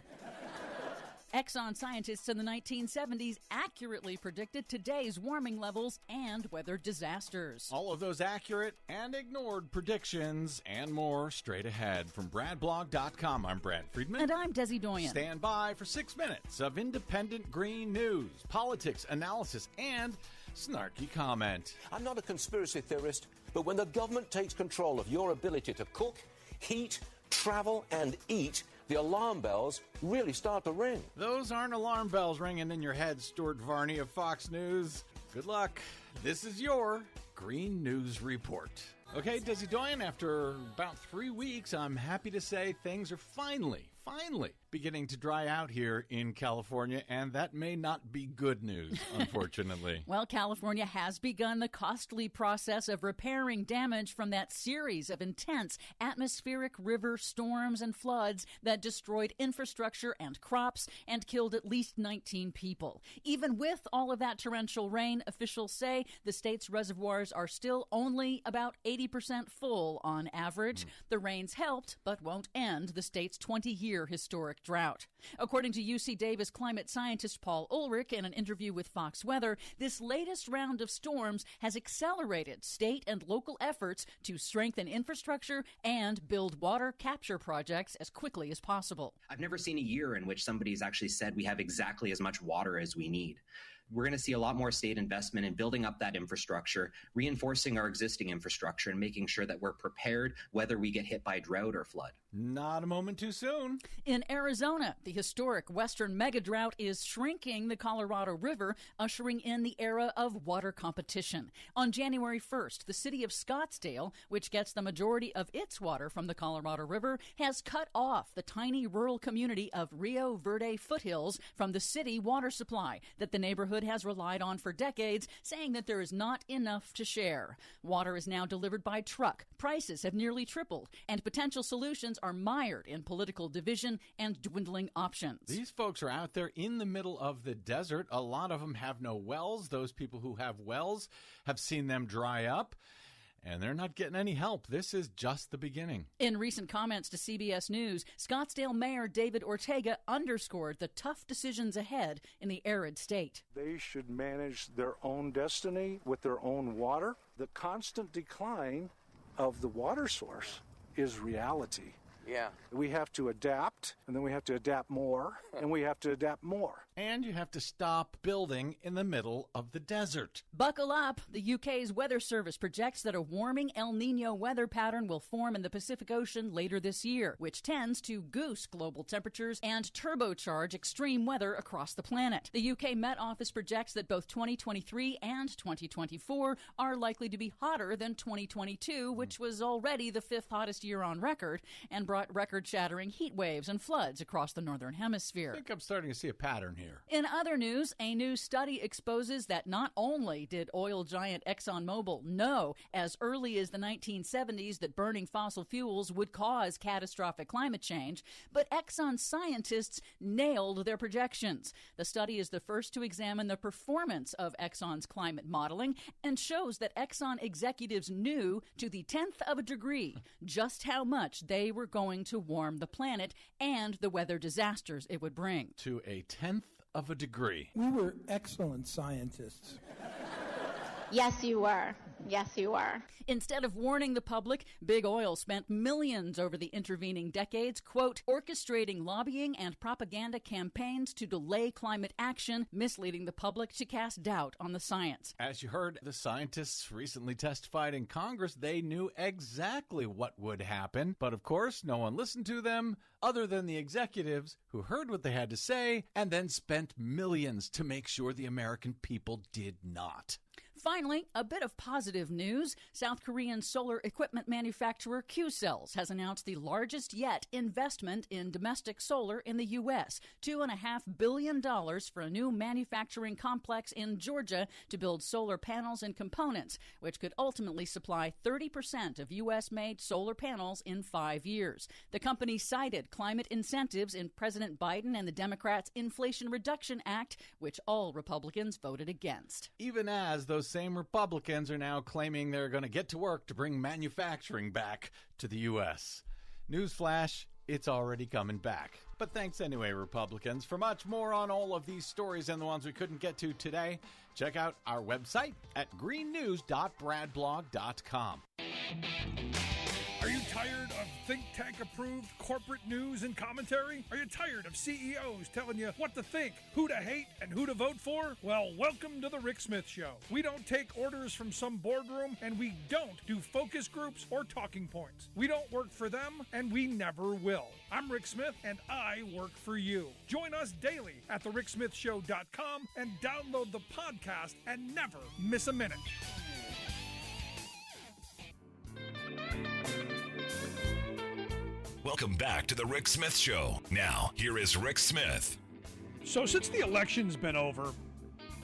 Exxon scientists in the 1970s accurately predicted today's warming levels and weather disasters. All of those accurate and ignored predictions and more straight ahead from BradBlog.com. I'm Brad Friedman. And I'm Desi Doyen. Stand by for 6 minutes of independent green news, politics, analysis, and snarky comment. I'm not a conspiracy theorist, but when the government takes control of your ability to cook, heat, travel, and eat, the alarm bells really start to ring. Those aren't alarm bells ringing in your head, Stuart Varney of Fox News. Good luck. This is your Green News Report. Okay, Desi Doyen, after about 3 weeks, I'm happy to say things are finally beginning to dry out here in California, and that may not be good news, unfortunately. Well, California has begun the costly process of repairing damage from that series of intense atmospheric river storms and floods that destroyed infrastructure and crops and killed at least 19 people. Even with all of that torrential rain, officials say the state's reservoirs are still only about 80% full on average. The rains helped, but won't end the state's 20-year historic drought. According to UC Davis climate scientist Paul Ulrich in an interview with Fox Weather, this latest round of storms has accelerated state and local efforts to strengthen infrastructure and build water capture projects as quickly as possible. I've never seen a year in which somebody's actually said we have exactly as much water as we need. We're going to see a lot more state investment in building up that infrastructure, reinforcing our existing infrastructure, and making sure that we're prepared whether we get hit by drought or flood. Not a moment too soon. In Arizona, the historic western megadrought is shrinking the Colorado River, ushering in the era of water competition. On January 1st, the city of Scottsdale, which gets the majority of its water from the Colorado River, has cut off the tiny rural community of Rio Verde Foothills from the city water supply that the neighborhood has relied on for decades, saying that there is not enough to share. Water is now delivered by truck. Prices have nearly tripled, and potential solutions are mired in political division and dwindling options. These folks are out there in the middle of the desert. A lot of them have no wells. Those people who have wells have seen them dry up, and they're not getting any help. This is just the beginning. In recent comments to CBS News, Scottsdale Mayor David Ortega underscored the tough decisions ahead in the arid state. They should manage their own destiny with their own water. The constant decline of the water source is reality. Yeah. We have to adapt, and then we have to adapt more, and we have to adapt more. And you have to stop building in the middle of the desert. Buckle up. The UK's Weather Service projects that a warming El Niño weather pattern will form in the Pacific Ocean later this year, which tends to goose global temperatures and turbocharge extreme weather across the planet. The UK Met Office projects that both 2023 and 2024 are likely to be hotter than 2022, which was already the fifth hottest year on record, and brought record-shattering heat waves and floods across the northern hemisphere. I think I'm starting to see a pattern here. In other news, a new study exposes that not only did oil giant ExxonMobil know as early as the 1970s that burning fossil fuels would cause catastrophic climate change, but Exxon scientists nailed their projections. The study is the first to examine the performance of Exxon's climate modeling and shows that Exxon executives knew to the 10th of a degree just how much they were going to warm the planet and the weather disasters it would bring. To a 10th of a degree. We were excellent scientists. Yes, you were. Yes, you are. Instead of warning the public, Big Oil spent millions over the intervening decades, quote, orchestrating lobbying and propaganda campaigns to delay climate action, misleading the public to cast doubt on the science. As you heard, the scientists recently testified in Congress. They knew exactly what would happen. But of course, no one listened to them other than the executives who heard what they had to say and then spent millions to make sure the American people did not. Finally, a bit of positive news. South Korean solar equipment manufacturer Q-Cells has announced the largest yet investment in domestic solar in the U.S., $2.5 billion for a new manufacturing complex in Georgia to build solar panels and components, which could ultimately supply 30% of U.S.-made solar panels in 5 years. The company cited climate incentives in President Biden and the Democrats' Inflation Reduction Act, which all Republicans voted against. Even as those same Republicans are now claiming they're going to get to work to bring manufacturing back to the U.S. Newsflash, it's already coming back. But thanks anyway, Republicans. For much more on all of these stories and the ones we couldn't get to today, check out our website at greennews.bradblog.com. Are you tired of think tank approved corporate news and commentary? Are you tired of CEOs telling you what to think, who to hate, and who to vote for? Well, welcome to the Rick Smith Show. We don't take orders from some boardroom, and we don't do focus groups or talking points. We don't work for them, and we never will. I'm Rick Smith, and I work for you. Join us daily at thericksmithshow.com and download the podcast and never miss a minute. Welcome back to the Rick Smith Show. Now, here is Rick Smith. So since the election's been over,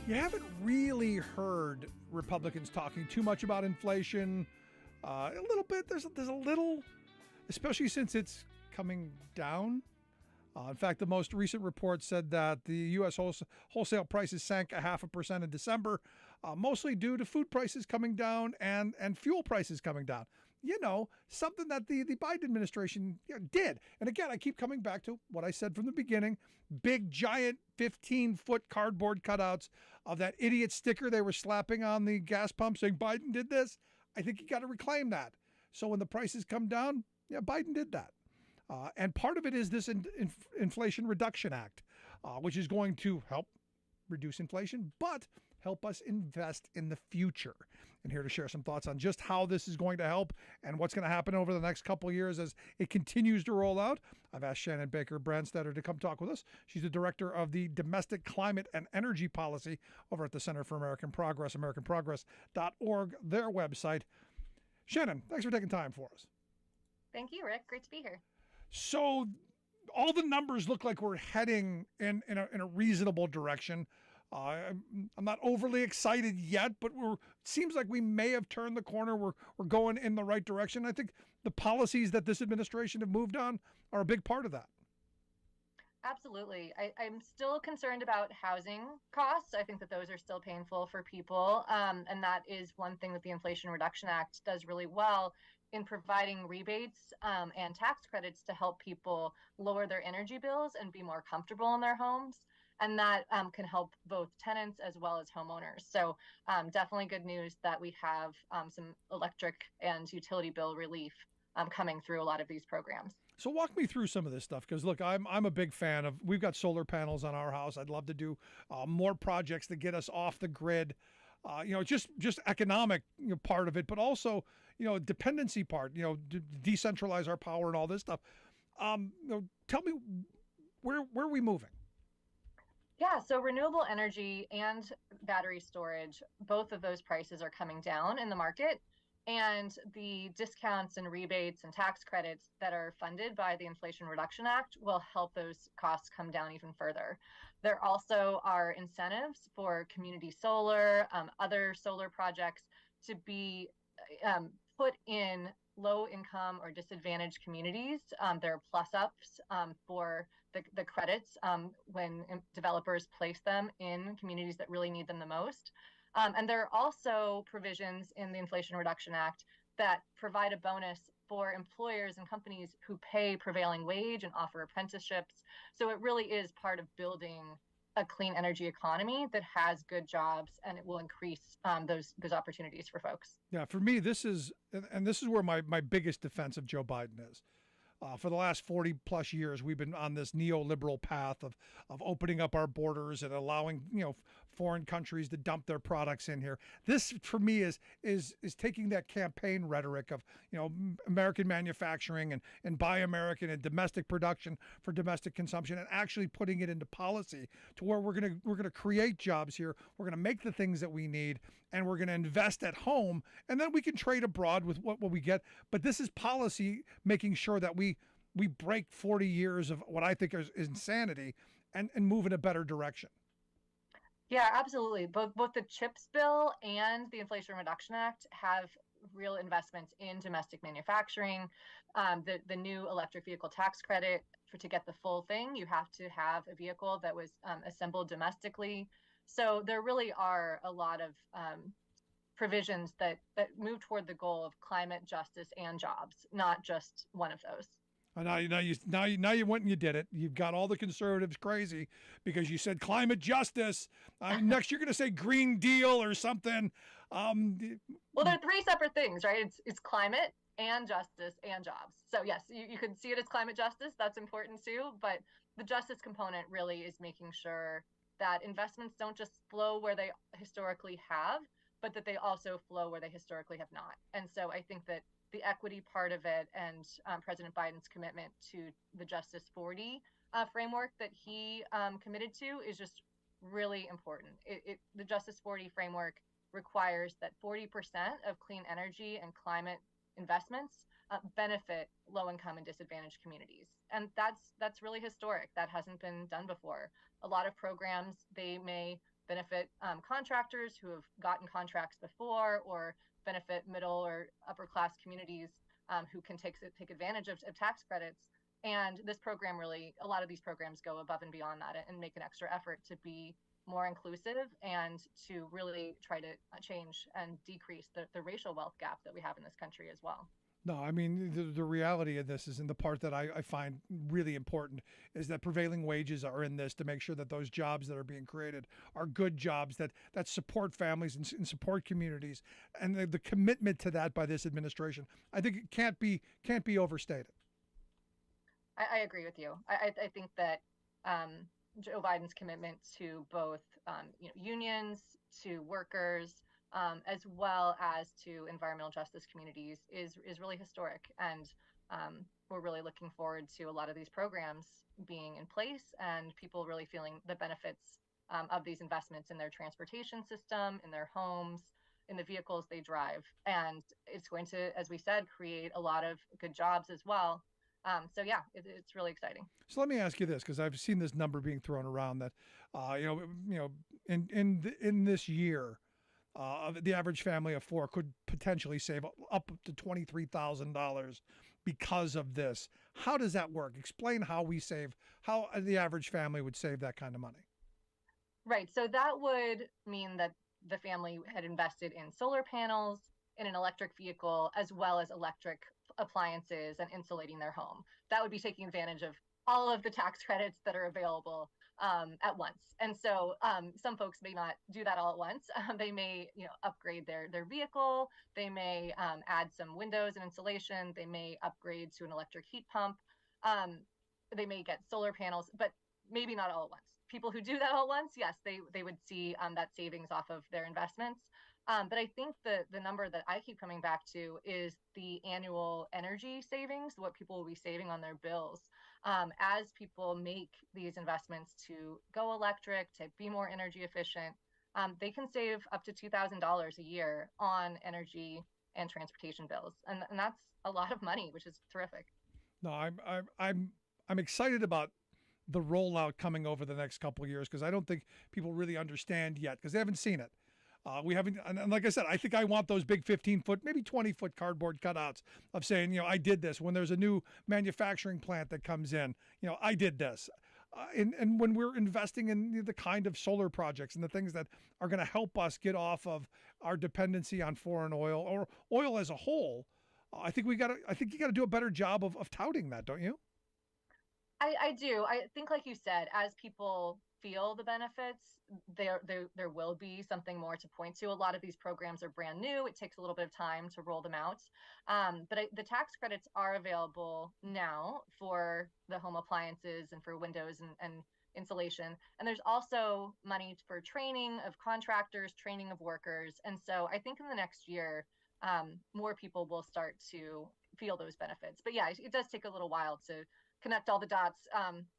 you haven't really heard Republicans talking too much about inflation. A little bit. There's a little, especially since it's coming down. In fact, the most recent report said that the U.S. wholesale prices sank 0.5% in December, mostly due to food prices coming down and fuel prices coming down. You know, something that the Biden administration did. And again, I keep coming back to what I said from the beginning. Big, giant 15-foot cardboard cutouts of that idiot sticker they were slapping on the gas pump saying Biden did this. I think you got to reclaim that. So when the prices come down, yeah, Biden did that. And part of it is this Inflation Reduction Act, which is going to help reduce inflation, but help us invest in the future. And here to share some thoughts on just how this is going to help and what's going to happen over the next couple of years as it continues to roll out, I've asked Shannon Baker Brandstetter to come talk with us. She's the director of the Domestic Climate and Energy Policy over at the Center for American Progress, AmericanProgress.org, their website. Shannon, thanks for taking time for us. Thank you, Rick. Great to be here. So all the numbers look like we're heading in a reasonable direction. I'm not overly excited yet, but it seems like we may have turned the corner. We're going in the right direction. I think the policies that this administration have moved on are a big part of that. Absolutely. I'm still concerned about housing costs. I think that those are still painful for people. And that is one thing that the Inflation Reduction Act does really well in providing rebates and tax credits to help people lower their energy bills and be more comfortable in their homes. And that can help both tenants as well as homeowners. So definitely good news that we have some electric and utility bill relief coming through a lot of these programs. So walk me through some of this stuff, because look, I'm a big fan of, we've got solar panels on our house. I'd love to do more projects to get us off the grid. Just economic part of it, but also, dependency part, decentralize our power and all this stuff. Tell me, where are we moving? Yeah, so renewable energy and battery storage, both of those prices are coming down in the market. And the discounts and rebates and tax credits that are funded by the Inflation Reduction Act will help those costs come down even further. There also are incentives for community solar, other solar projects to be put in low income or disadvantaged communities. There are plus ups for the credits when developers place them in communities that really need them the most. And there are also provisions in the Inflation Reduction Act that provide a bonus for employers and companies who pay prevailing wage and offer apprenticeships. So it really is part of building a clean energy economy that has good jobs, and it will increase those opportunities for folks. Yeah, for me, this is where my biggest defense of Joe Biden is. For the last 40 plus years, we've been on this neoliberal path of opening up our borders and allowing foreign countries to dump their products in here. This, for me, is taking that campaign rhetoric of American manufacturing and buy American and domestic production for domestic consumption, and actually putting it into policy to where we're gonna create jobs here. We're gonna make the things that we need, and we're gonna invest at home, and then we can trade abroad with what we get. But this is policy making sure that we break 40 years of what I think is insanity and move in a better direction. Yeah, absolutely. Both the CHIPS bill and the Inflation Reduction Act have real investments in domestic manufacturing. The new electric vehicle tax credit, to get the full thing, you have to have a vehicle that was assembled domestically. So there really are a lot of provisions that move toward the goal of climate justice and jobs, not just one of those. Now you went and you did it. You've got all the conservatives crazy because you said climate justice. Next, you're going to say Green Deal or something. Well, they're three separate things, right? It's climate and justice and jobs. So yes, you could see it as climate justice. That's important too. But the justice component really is making sure that investments don't just flow where they historically have, but that they also flow where they historically have not. And so I think that the equity part of it and President Biden's commitment to the Justice 40 framework that he committed to is just really important. The Justice 40 framework requires that 40% of clean energy and climate investments benefit low-income and disadvantaged communities, and that's really historic. That hasn't been done before. A lot of programs, they may benefit contractors who have gotten contracts before, or benefit middle or upper class communities who can take advantage of tax credits. And this program really, a lot of these programs go above and beyond that and make an extra effort to be more inclusive and to really try to change and decrease the racial wealth gap that we have in this country as well. No, I mean, the reality of this is, and the part that I find really important, is that prevailing wages are in this to make sure that those jobs that are being created are good jobs that support families and support communities. And the commitment to that by this administration, I think it can't be overstated. I agree with you. I think that Joe Biden's commitment to both unions, to workers, as well as to environmental justice communities is really historic. And we're really looking forward to a lot of these programs being in place and people really feeling the benefits of these investments in their transportation system, in their homes, in the vehicles they drive. And it's going to, as we said, create a lot of good jobs as well. So yeah, it's really exciting. So let me ask you this, because I've seen this number being thrown around that, in this year, the average family of four could potentially save up to $23,000 because of this. How does that work? Explain how the average family would save that kind of money. Right. So that would mean that the family had invested in solar panels, in an electric vehicle, as well as electric appliances and insulating their home. That would be taking advantage of all of the tax credits that are available at once. And so some folks may not do that all at once. They may, upgrade their vehicle. They may add some windows and insulation. They may upgrade to an electric heat pump. They may get solar panels, but maybe not all at once. People who do that all at once, yes, they would see that savings off of their investments. But I think the number that I keep coming back to is the annual energy savings, what people will be saving on their bills. As people make these investments to go electric, to be more energy efficient, they can save up to $2,000 a year on energy and transportation bills. And that's a lot of money, which is terrific. No, I'm excited about the rollout coming over the next couple of years, because I don't think people really understand yet, because they haven't seen it. We haven't, and like I said, I think I want those big 15-foot, maybe 20-foot cardboard cutouts of saying, I did this. When there's a new manufacturing plant that comes in, I did this. And when we're investing in the kind of solar projects and the things that are going to help us get off of our dependency on foreign oil or oil as a whole, I think you got to do a better job of touting that, don't you? I do. I think, like you said, as people feel the benefits, there will be something more to point to. A lot of these programs are brand new. It takes a little bit of time to roll them out. But the tax credits are available now for the home appliances and for windows and insulation. And there's also money for training of contractors, training of workers. And so I think in the next year, more people will start to feel those benefits. But yeah, it does take a little while to connect all the dots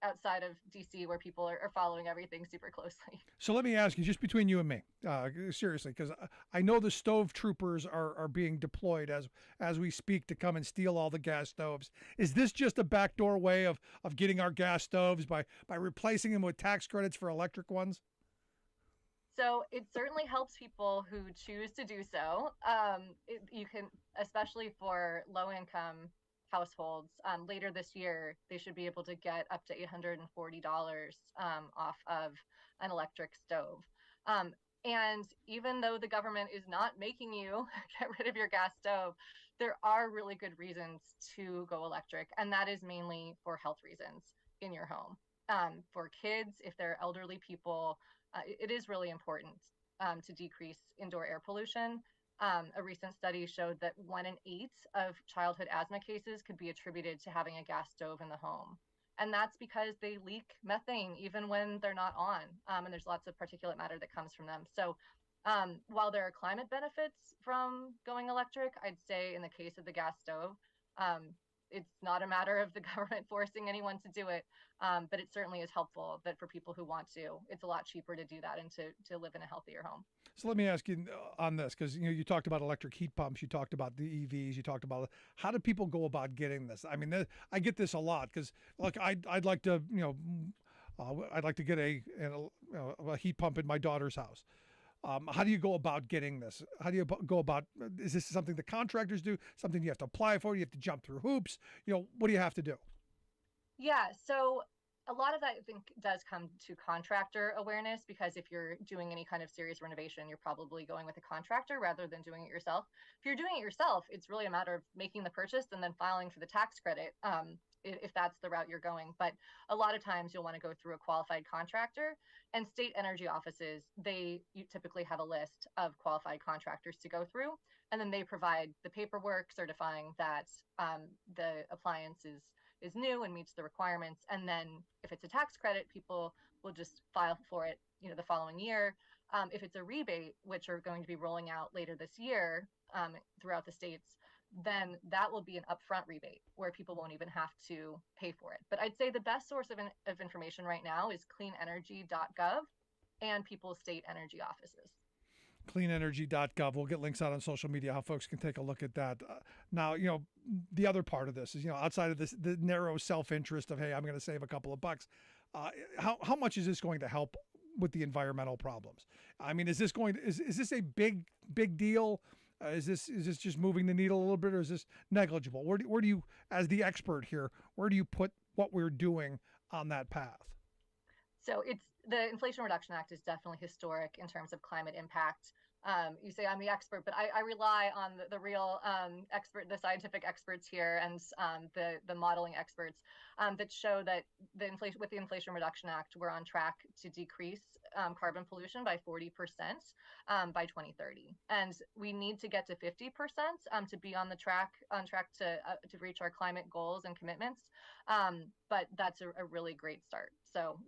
outside of DC, where people are following everything super closely. So let me ask you, just between you and me, seriously, because I know the stove troopers are being deployed as we speak to come and steal all the gas stoves. Is this just a backdoor way of getting our gas stoves by replacing them with tax credits for electric ones? So it certainly helps people who choose to do so. You can, especially for low-income households, later this year, they should be able to get up to $840 off of an electric stove. And even though the government is not making you get rid of your gas stove, there are really good reasons to go electric. And that is mainly for health reasons in your home. For kids, if they're elderly people, it is really important to decrease indoor air pollution. A recent study showed that 1 in 8 of childhood asthma cases could be attributed to having a gas stove in the home. And that's because they leak methane even when they're not on. And there's lots of particulate matter that comes from them. So while there are climate benefits from going electric, I'd say in the case of the gas stove, it's not a matter of the government forcing anyone to do it, but it certainly is helpful that for people who want to, it's a lot cheaper to do that and to live in a healthier home. So let me ask you on this, because you talked about electric heat pumps, you talked about the EVs, you talked about how do people go about getting this? I mean, I get this a lot because, look, I'd like to I'd like to get a heat pump in my daughter's house. How do you go about getting this? How do you go about? Is this something the contractors do? Something you have to apply for? You have to jump through hoops? What do you have to do? Yeah, so a lot of that I think does come to contractor awareness, because if you're doing any kind of serious renovation, you're probably going with a contractor rather than doing it yourself. If you're doing it yourself, it's really a matter of making the purchase and then filing for the tax credit, if that's the route you're going. But a lot of times you'll want to go through a qualified contractor, and state energy offices, you typically have a list of qualified contractors to go through, and then they provide the paperwork certifying that the appliance is new and meets the requirements. And then if it's a tax credit, people will just file for it, the following year. If it's a rebate, which are going to be rolling out later this year throughout the states, then that will be an upfront rebate where people won't even have to pay for it. But I'd say the best source of information right now is cleanenergy.gov and people's state energy offices. Cleanenergy.gov. We'll get links out on social media how folks can take a look at that. Now, the other part of this is, outside of this, the narrow self-interest of, hey, I'm going to save a couple of bucks. How much is this going to help with the environmental problems? I mean, is this a big deal? Is this just moving the needle a little bit, or is this negligible? Where do you, as the expert here, where do you put what we're doing on that path? So the Inflation Reduction Act is definitely historic in terms of climate impact. You say I'm the expert, but I rely on the real the scientific experts here, and the modeling experts that show that with the Inflation Reduction Act, we're on track to decrease carbon pollution by 40% by 2030, and we need to get to 50% to be on track to reach our climate goals and commitments. But that's a really great start. So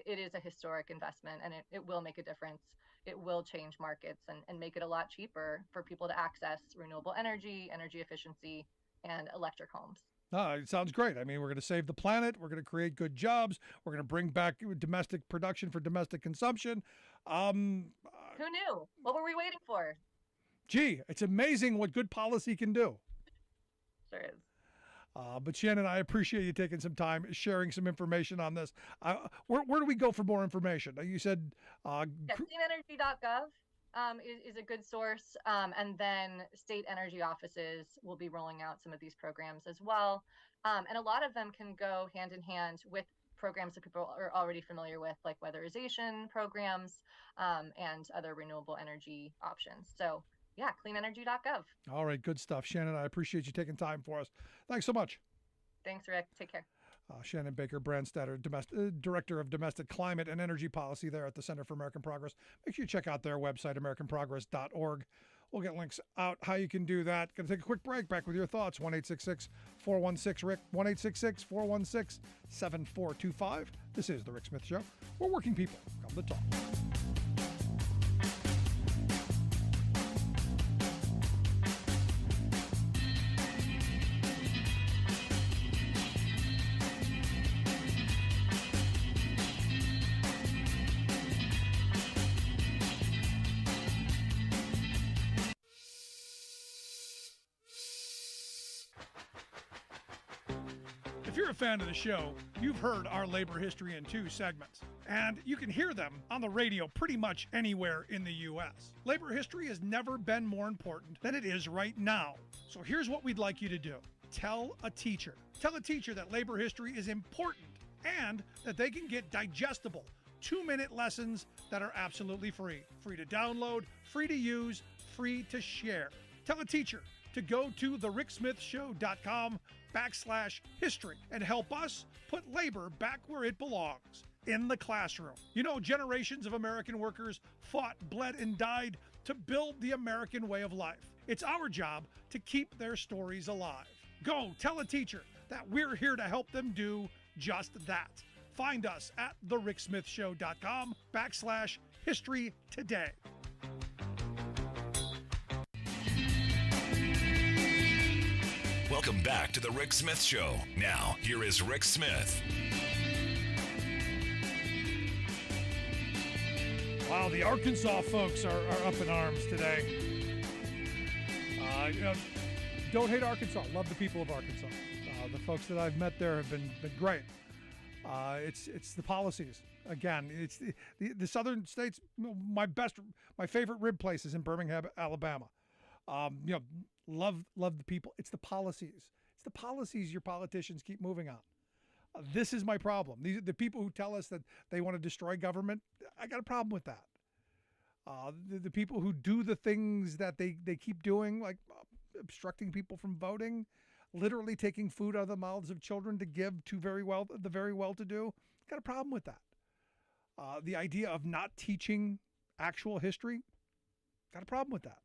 it is a historic investment, and it will make a difference. It will change markets and make it a lot cheaper for people to access renewable energy efficiency, and electric homes. It sounds great. I mean, we're going to save the planet. We're going to create good jobs. We're going to bring back domestic production for domestic consumption. Who knew? What were we waiting for? Gee, it's amazing what good policy can do. Sure is. But Shannon, I appreciate you taking some time, sharing some information on this. Where do we go for more information? You said cleanenergy.gov is a good source, and then state energy offices will be rolling out some of these programs as well, and a lot of them can go hand in hand with programs that people are already familiar with, like weatherization programs and other renewable energy options. So yeah, cleanenergy.gov. All right, good stuff. Shannon, I appreciate you taking time for us. Thanks so much. Thanks, Rick. Take care. Shannon Baker-Brandstatter, Director of Domestic Climate and Energy Policy there at the Center for American Progress. Make sure you check out their website, americanprogress.org. We'll get links out how you can do that. Going to take a quick break. Back with your thoughts. 1-866-416-RICK, 1-866-416-7425. This is The Rick Smith Show, where working people come to talk. If you're a fan of the show, you've heard our labor history in 2 segments, and you can hear them on the radio pretty much anywhere in the U.S. Labor history has never been more important than it is right now. So here's what we'd like you to do. Tell a teacher. Tell a teacher that labor history is important and that they can get digestible 2-minute lessons that are absolutely free. Free to download, free to use, free to share. Tell a teacher to go to thericksmithshow.com/history and help us put labor back where it belongs, in the classroom. You know, generations of American workers fought, bled, and died to build the American way of life. It's our job to keep their stories alive. Go tell a teacher that we're here to help them do just that. Find us at thericksmithshow.com/history today. Welcome back to the Rick Smith Show. Now, here is Rick Smith. Wow, the Arkansas folks are up in arms today. Don't hate Arkansas. Love the people of Arkansas. The folks that I've met there have been great. It's the policies. Again, it's the southern states. My favorite rib place is in Birmingham, Alabama. Love the people. It's the policies. It's the policies your politicians keep moving on. This is my problem. The people who tell us that they want to destroy government, I got a problem with that. The people who do the things that they keep doing, like obstructing people from voting, literally taking food out of the mouths of children to give to the very well-to-do, got a problem with that. The idea of not teaching actual history, got a problem with that.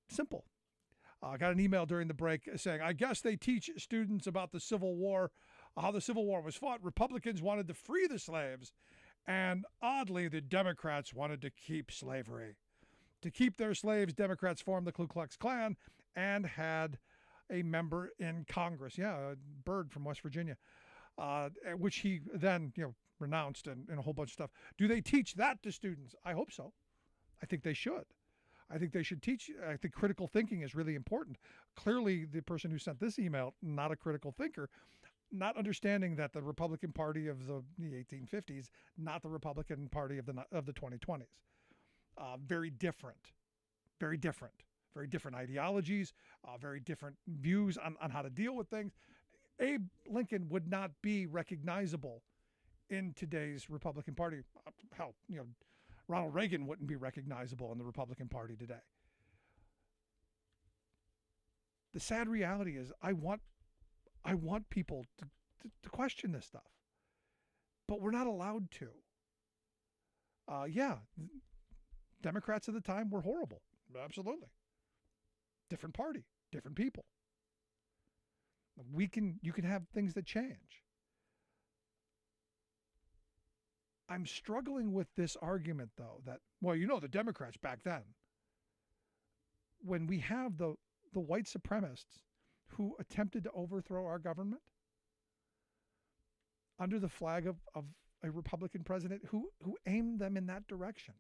Simple. I got an email during the break saying, I guess they teach students about the Civil War, how the Civil War was fought. Republicans wanted to free the slaves, and oddly, the Democrats wanted to keep slavery. To keep their slaves, Democrats formed the Ku Klux Klan and had a member in Congress. Yeah, a Byrd from West Virginia, which he then renounced and a whole bunch of stuff. Do they teach that to students? I hope so. I think they should. I think they should teach. I think critical thinking is really important. Clearly, the person who sent this email, not a critical thinker, not understanding that the Republican Party of the 1850s, not the Republican Party of the 2020s. Very different. Very different. Very different ideologies, very different views on how to deal with things. Abe Lincoln would not be recognizable in today's Republican Party. Hell, Ronald Reagan wouldn't be recognizable in the Republican Party today. The sad reality is I want people to question this stuff, but we're not allowed to. Democrats at the time were horrible. Absolutely. Different party, different people. You can have things that change. I'm struggling with this argument, though, that, the Democrats back then, when we have the white supremacists who attempted to overthrow our government under the flag of a Republican president who aimed them in that direction.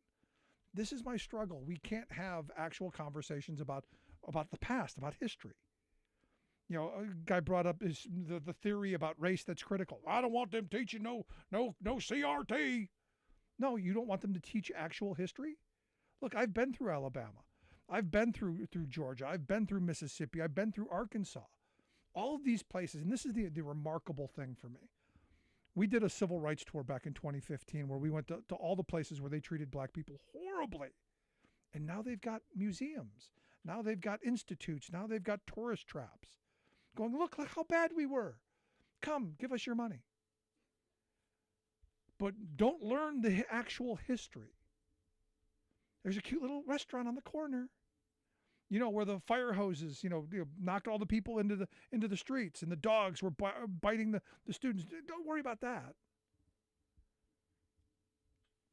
This is my struggle. We can't have actual conversations about the past, about history. A guy brought up the theory about race that's critical. I don't want them teaching no CRT. No, you don't want them to teach actual history? Look, I've been through Alabama. I've been through Georgia. I've been through Mississippi. I've been through Arkansas. All of these places, and this is the remarkable thing for me. We did a civil rights tour back in 2015 where we went to all the places where they treated black people horribly. And now they've got museums. Now they've got institutes. Now they've got tourist traps. Going, look how bad we were. Come, give us your money. But don't learn the actual history. There's a cute little restaurant on the corner, where the fire hoses, knocked all the people into the streets, and the dogs were biting the students. Don't worry about that.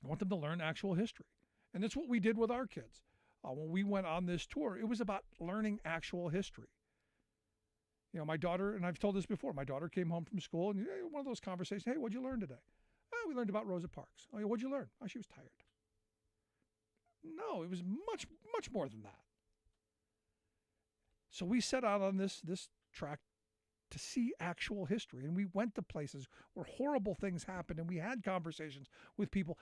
I want them to learn actual history. And that's what we did with our kids. When we went on this tour, it was about learning actual history. My daughter, and I've told this before, my daughter came home from school, and one of those conversations, hey, what'd you learn today? Oh, we learned about Rosa Parks. Oh, what'd you learn? Oh, she was tired. No, it was much, much more than that. So we set out on this track to see actual history, and we went to places where horrible things happened, and we had conversations with people.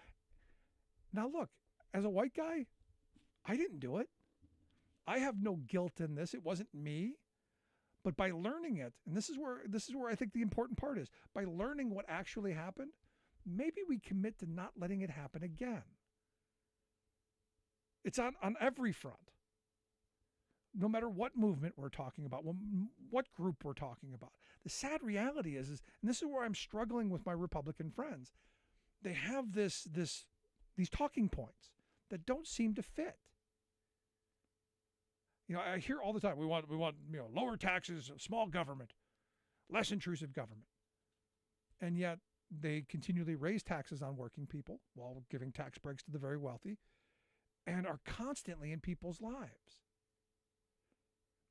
Now look, as a white guy, I didn't do it. I have no guilt in this. It wasn't me. But by learning it, and this is where I think the important part is, by learning what actually happened, maybe we commit to not letting it happen again. It's on every front. No matter what movement we're talking about, what group we're talking about. The sad reality is, and this is where I'm struggling with my Republican friends, they have these talking points. that don't seem to fit. I hear all the time, we want lower taxes, small government, less intrusive government. And yet they continually raise taxes on working people while giving tax breaks to the very wealthy and are constantly in people's lives,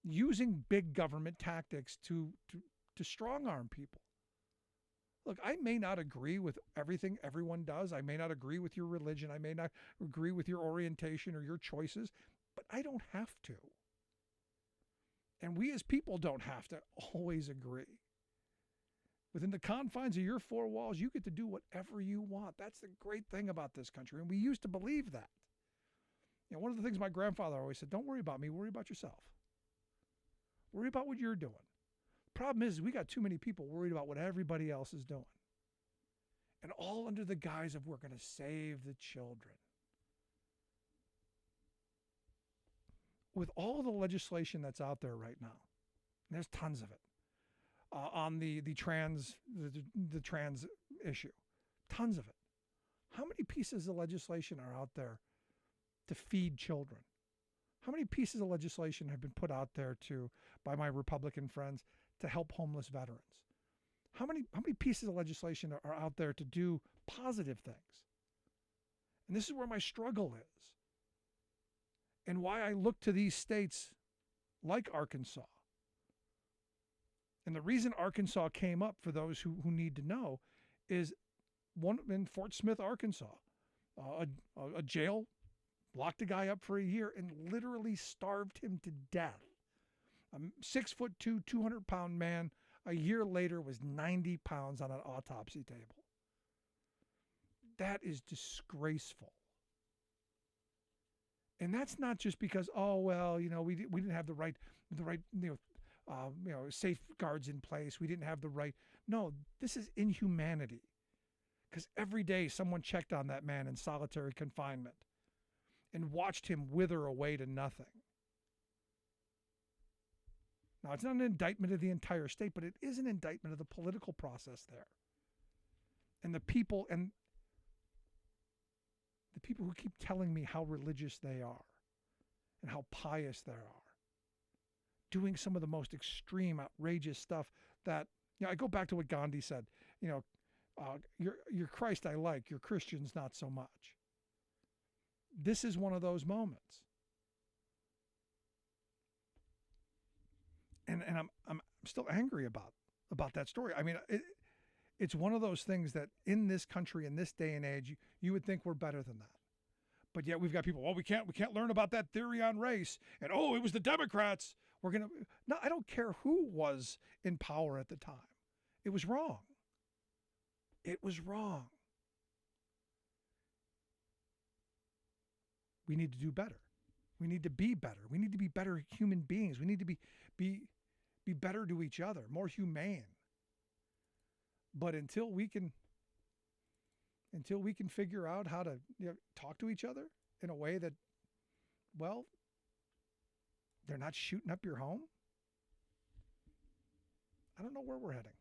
using big government tactics to strong arm people. Look, I may not agree with everything everyone does. I may not agree with your religion. I may not agree with your orientation or your choices, but I don't have to. And we as people don't have to always agree. Within the confines of your four walls, you get to do whatever you want. That's the great thing about this country. And we used to believe that. One of the things my grandfather always said, don't worry about me, worry about yourself. Worry about what you're doing. Problem is, we got too many people worried about what everybody else is doing. And all under the guise of we're going to save the children. With all the legislation that's out there right now, and there's tons of it, on the trans issue, tons of it. How many pieces of legislation are out there to feed children? How many pieces of legislation have been put out there by my Republican friends to help homeless veterans? How many pieces of legislation are out there to do positive things? And this is where my struggle is. And why I look to these states like Arkansas. And the reason Arkansas came up, for those who need to know, is one in Fort Smith, Arkansas. A jail locked a guy up for a year and literally starved him to death. A 6'2", 200-pound man, a year later was 90 pounds on an autopsy table. That is disgraceful. And that's not just because, we didn't have the right safeguards in place. We didn't have the right. No, this is inhumanity. Because every day someone checked on that man in solitary confinement and watched him wither away to nothing. Now, it's not an indictment of the entire state, but it is an indictment of the political process there. And the people who keep telling me how religious they are and how pious they are, doing some of the most extreme, outrageous stuff that, I go back to what Gandhi said, your Christ I like, your Christians not so much. This is one of those moments. And I'm still angry about that story. I mean, it's one of those things that in this country, in this day and age, you would think we're better than that. But yet we've got people, we can't learn about that theory on race. And, it was the Democrats. No, I don't care who was in power at the time. It was wrong. It was wrong. We need to do better. We need to be better. We need to be better human beings. We need to be better to each other, more humane. But until we can figure out how to talk to each other in a way that, they're not shooting up your home, I don't know where we're heading.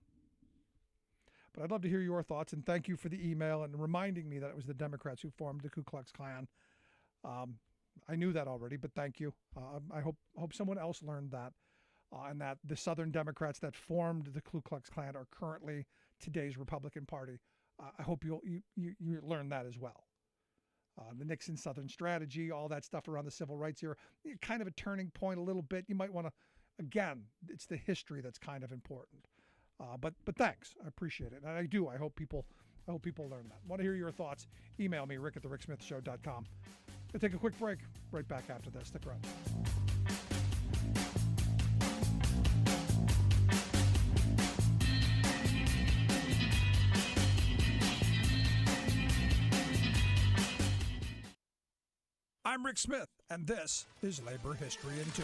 But I'd love to hear your thoughts, and thank you for the email and reminding me that it was the Democrats who formed the Ku Klux Klan. I knew that already, but thank you. I hope someone else learned that, and that the Southern Democrats that formed the Ku Klux Klan are currently today's Republican Party. I hope you learn that as well. The Nixon Southern strategy, all that stuff around the civil rights era, kind of a turning point a little bit. You might want to, again, it's the history that's kind of important. But thanks, I appreciate it, and I do. I hope people learn that. Want to hear your thoughts? Email me, rick@thericksmithshow.com. We'll take a quick break. Right back after this. Stick around. I'm Rick Smith, and this is Labor History in 2.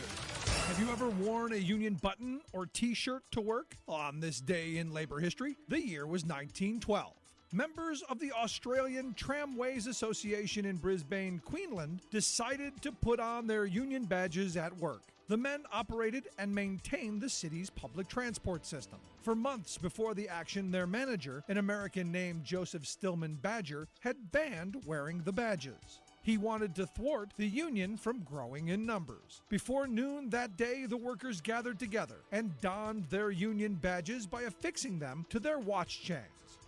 Have you ever worn a union button or T-shirt to work? On this day in labor history, the year was 1912. Members of the Australian Tramways Association in Brisbane, Queensland, decided to put on their union badges at work. The men operated and maintained the city's public transport system. For months before the action, their manager, an American named Joseph Stillman Badger, had banned wearing the badges. He wanted to thwart the union from growing in numbers. Before noon that day, the workers gathered together and donned their union badges by affixing them to their watch chains.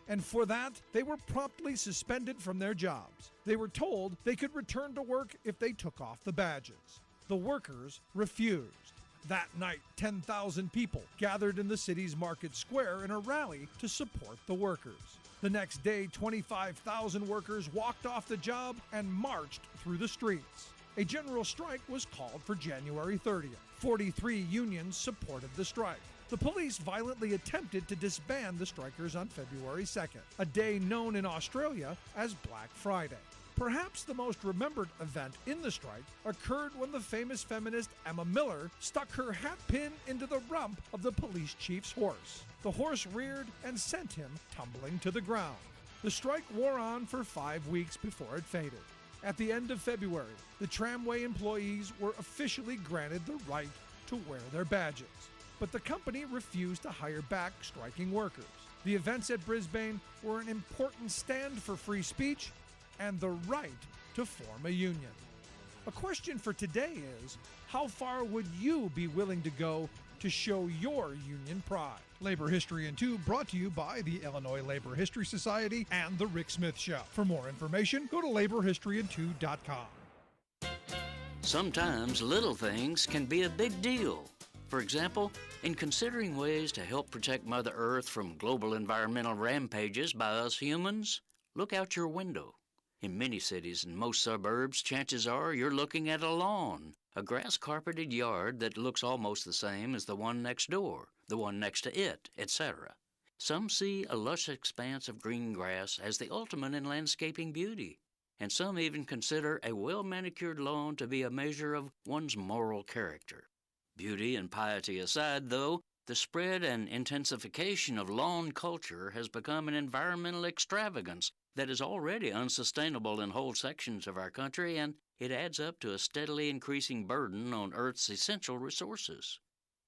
And for that, they were promptly suspended from their jobs. They were told they could return to work if they took off the badges. The workers refused. That night, 10,000 people gathered in the city's market square in a rally to support the workers. The next day, 25,000 workers walked off the job and marched through the streets. A general strike was called for January 30th. 43 unions supported the strike. The police violently attempted to disband the strikers on February 2nd, a day known in Australia as Black Friday. Perhaps the most remembered event in the strike occurred when the famous feminist Emma Miller stuck her hat pin into the rump of the police chief's horse. The horse reared and sent him tumbling to the ground. The strike wore on for 5 weeks before it faded. At the end of February, the tramway employees were officially granted the right to wear their badges. But the company refused to hire back striking workers. The events at Brisbane were an important stand for free speech and the right to form a union. A question for today is, how far would you be willing to go to show your union pride? Labor History in 2 brought to you by the Illinois Labor History Society and The Rick Smith Show. For more information, go to laborhistoryin2.com. Sometimes little things can be a big deal. For example, in considering ways to help protect Mother Earth from global environmental rampages by us humans, look out your window. In many cities and most suburbs, chances are you're looking at a lawn, a grass-carpeted yard that looks almost the same as the one next door, the one next to it, etc. Some see a lush expanse of green grass as the ultimate in landscaping beauty, and some even consider a well-manicured lawn to be a measure of one's moral character. Beauty and piety aside, though, the spread and intensification of lawn culture has become an environmental extravagance that is already unsustainable in whole sections of our country, and it adds up to a steadily increasing burden on Earth's essential resources.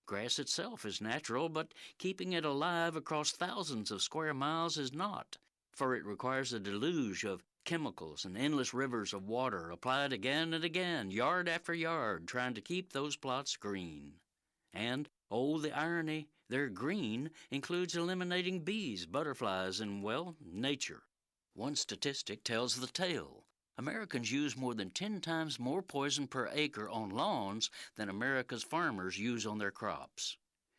Grass itself is natural, but keeping it alive across thousands of square miles is not, for it requires a deluge of chemicals and endless rivers of water applied again and again, yard after yard, trying to keep those plots green. And, oh, the irony, their green includes eliminating bees, butterflies, and, well, nature. One statistic tells the tale. Americans use more than 10 times more poison per acre on lawns than America's farmers use on their crops.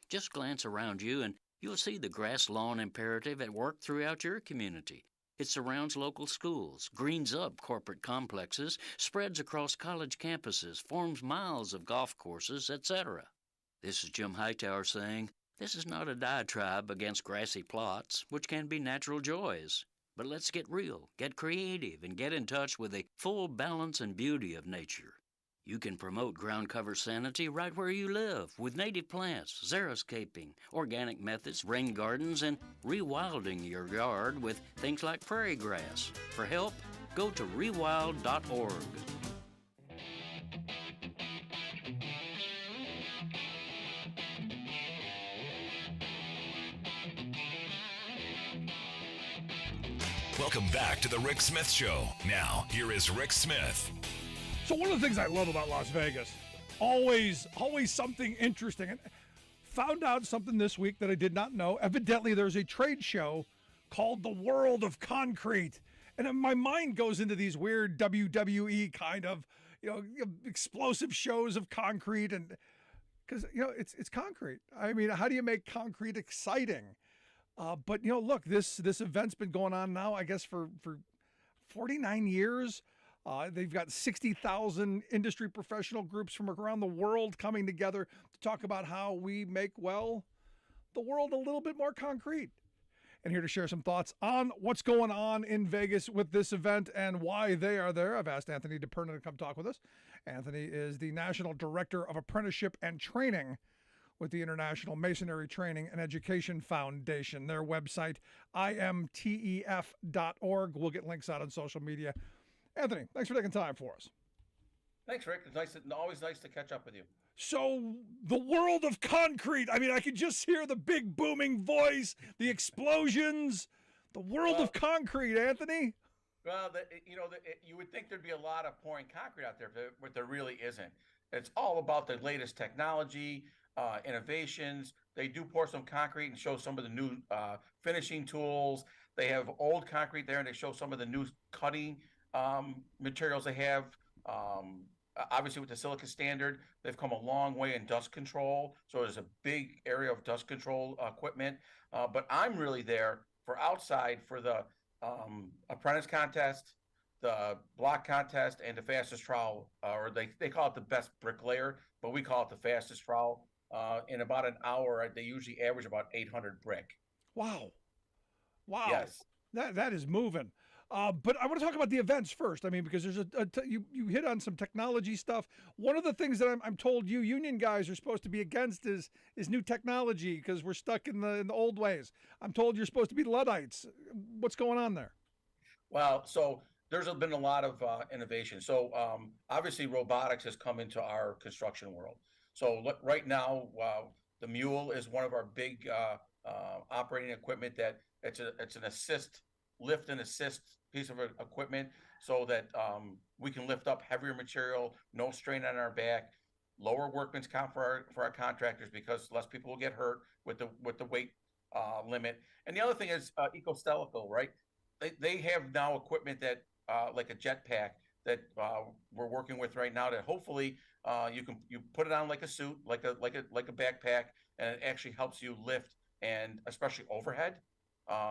Just glance around you and you'll see the grass lawn imperative at work throughout your community. It surrounds local schools, greens up corporate complexes, spreads across college campuses, forms miles of golf courses, etc. This is Jim Hightower saying, this is not a diatribe against grassy plots, which can be natural joys. But let's get real, get creative, and get in touch with the full balance and beauty of nature. You can promote ground cover sanity right where you live with native plants, xeriscaping, organic methods, rain gardens, and rewilding your yard with things like prairie grass. For help, go to rewild.org. Welcome back to the Rick Smith Show. Now, here is Rick Smith. So one of the things I love about Las Vegas, always something interesting. And found out something this week that I did not know. Evidently, there's a trade show called the World of Concrete. And my mind goes into these weird WWE kind of, explosive shows of concrete. And because, it's concrete. I mean, how do you make concrete exciting? But, look, this event's been going on now, I guess, for 49 years. They've got 60,000 industry professional groups from around the world coming together to talk about how we make, the world a little bit more concrete. And here to share some thoughts on what's going on in Vegas with this event and why they are there, I've asked Anthony DePerna to come talk with us. Anthony is the National Director of Apprenticeship and Training with the International Masonry Training and Education Foundation. Their website, imtef.org. We'll get links out on social media. Anthony, thanks for taking time for us. Thanks, Rick. It's always nice to catch up with you. So, the world of concrete. I mean, I could just hear the big booming voice, the explosions, the world of concrete, Anthony. Well, you would think there'd be a lot of pouring concrete out there, but there really isn't. It's all about the latest technology, innovations. They do pour some concrete and show some of the new finishing tools. They have old concrete there, and they show some of the new cutting materials they have. Obviously, with the silica standard, they've come a long way in dust control. So there's a big area of dust control equipment. But I'm really there for outside for the apprentice contest, the block contest, and the fastest trowel, or they call it the best bricklayer, but we call it the fastest trowel. In about an hour, they usually average about 800 brick. Wow. Wow. Yes. That is moving. But I want to talk about the events first. I mean, because there's you hit on some technology stuff. One of the things that I'm told you union guys are supposed to be against is new technology because we're stuck in the old ways. I'm told you're supposed to be Luddites. What's going on there? Well, so there's been a lot of innovation. So obviously robotics has come into our construction world. So right now, the mule is one of our big operating equipment that it's an lift and assist piece of equipment so that we can lift up heavier material, no strain on our back, lower workman's comp for our contractors because less people will get hurt with the weight limit. And the other thing is eco-stelical, right? They have now equipment that like a jetpack that we're working with right now that hopefully you put it on like a suit, like a backpack, and it actually helps you lift and especially overhead.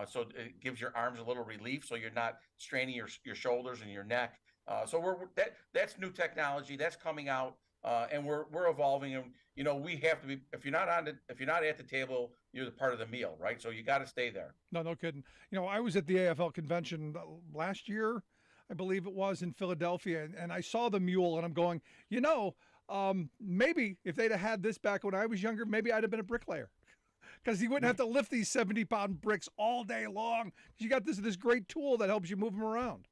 So it gives your arms a little relief, so you're not straining your shoulders and your neck. So that's new technology that's coming out, and we're evolving. And we have to be. If you're not at the table, you're the part of the meal, right? So you got to stay there. No kidding. I was at the AFL convention last year, I believe it was, in Philadelphia, and I saw the mule, and I'm going, maybe if they'd have had this back when I was younger, maybe I'd have been a bricklayer. Because you wouldn't have to lift these 70-pound bricks all day long. You got this great tool that helps you move them around.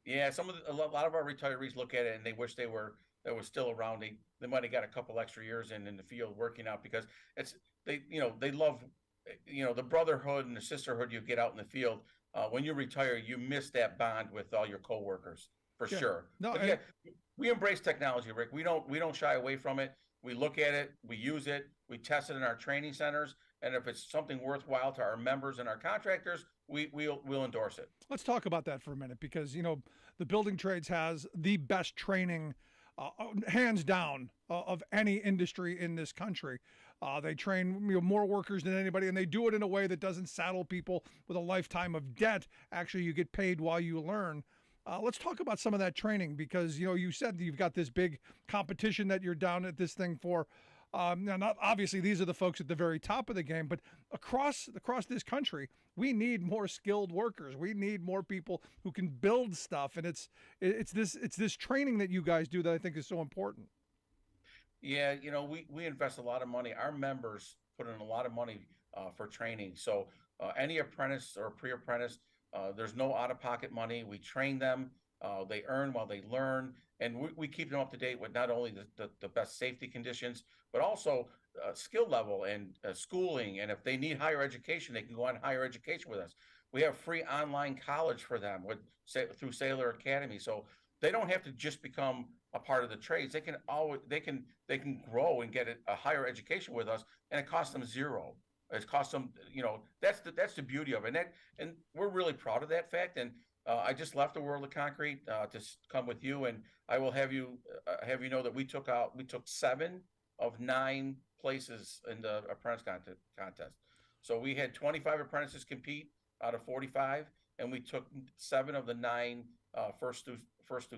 Yeah, a lot of our retirees look at it and they wish they were still around. They might have got a couple extra years in the field working out because they love the brotherhood and the sisterhood you get out in the field. When you retire, you miss that bond with all your coworkers for sure. No, we embrace technology, Rick. We don't shy away from it. We look at it, we use it, we test it in our training centers. And if it's something worthwhile to our members and our contractors, we'll endorse it. Let's talk about that for a minute because, the building trades has the best training, hands down, of any industry in this country. They train more workers than anybody, and they do it in a way that doesn't saddle people with a lifetime of debt. Actually, you get paid while you learn. Let's talk about some of that training because, you said that you've got this big competition that you're down at this thing for. Now, not obviously, these are the folks at the very top of the game, but across this country, we need more skilled workers. We need more people who can build stuff, and it's this training that you guys do that I think is so important. Yeah, we invest a lot of money. Our members put in a lot of money for training. So any apprentice or pre-apprentice, there's no out-of-pocket money. We train them. They earn while they learn, and we keep them up to date with not only the best safety conditions, but also skill level and schooling. And if they need higher education, they can go on higher education with us. We have free online college for them through Sailor Academy, so they don't have to just become a part of the trades. They can grow and get a higher education with us, and it costs them zero. It costs them, that's the beauty of it, and we're really proud of that fact. And I just left the World of Concrete to come with you, and I will have you know that we took 7 of 9 places in the apprentice contest. So we had 25 apprentices compete out of 45, and we took 7 of the 9 first through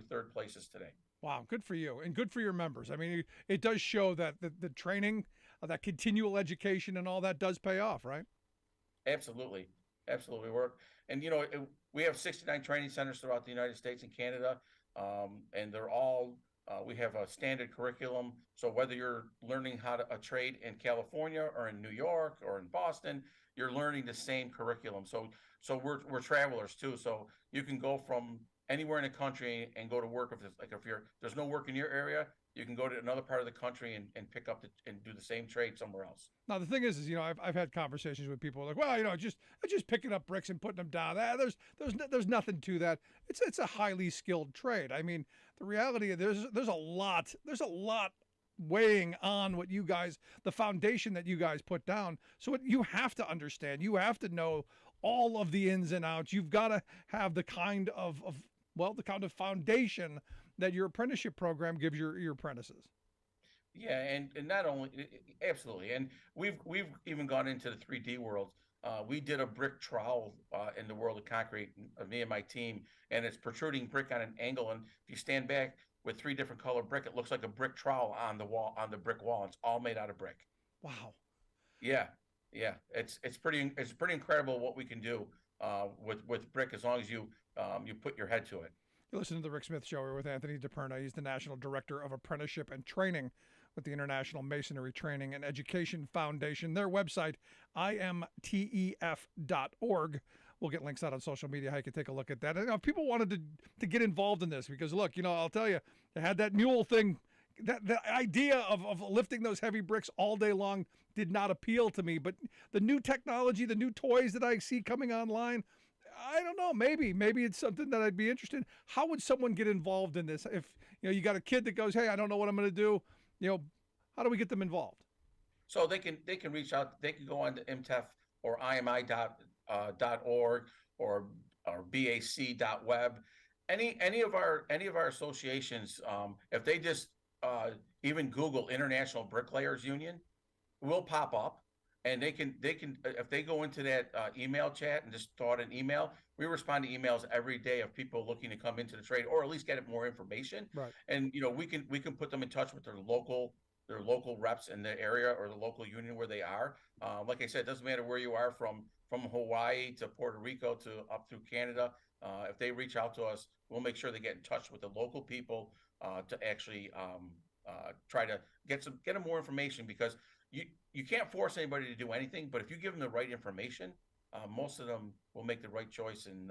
third places today. Wow, good for you, and good for your members. I mean, it does show that the training, that continual education, and all that does pay off, right? Absolutely. We have 69 training centers throughout the United States and Canada, and they're all, we have a standard curriculum. So whether you're learning a trade in California or in New York or in Boston, you're learning the same curriculum. So we're travelers too. So you can go from anywhere in the country and go to work. If there's no work in your area, You can go to another part of the country and pick up and do the same trade somewhere else. Now the thing is I've had conversations with people like, well, just picking up bricks and putting them down. There's nothing to that. It's a highly skilled trade. I mean, the reality is there's a lot weighing on what you guys, the foundation that you guys put down. So you have to understand. You have to know all of the ins and outs. You've got to have the kind of foundation that your apprenticeship program gives your apprentices. Yeah, and not only absolutely, and we've even gone into the 3D world. We did a brick trowel in the world of concrete, me and my team, and it's protruding brick on an angle. And if you stand back with 3 different color brick, it looks like a brick trowel on the wall, on the brick wall. It's all made out of brick. Wow. Yeah, it's pretty incredible what we can do with brick as long as you put your head to it. You listen to the Rick Smith Show. We're with Anthony DePerna. He's the National Director of Apprenticeship and Training with the International Masonry Training and Education Foundation. Their website, imtef.org. We'll get links out on social media how you can take a look at that. And if people wanted to get involved in this, because look, I'll tell you, they had that mule thing. The idea of lifting those heavy bricks all day long did not appeal to me. But the new technology, the new toys that I see coming online, I don't know. Maybe it's something that I'd be interested in. How would someone get involved in this? If you got a kid that goes, hey, I don't know what I'm going to do. How do we get them involved? So they can reach out. They can go on to MTEF or IMI.org or BAC.web. Any of our associations, if they just even Google International Bricklayers Union, will pop up. And they can if they go into that email chat and just throw out an email, we respond to emails every day of people looking to come into the trade or at least get more information. Right. And we can put them in touch with their local reps in the area or the local union where they are. Like I said, it doesn't matter where you are from Hawaii to Puerto Rico to up through Canada. If they reach out to us, we'll make sure they get in touch with the local people to actually try to get them more information, because you can't force anybody to do anything, but if you give them the right information, most of them will make the right choice and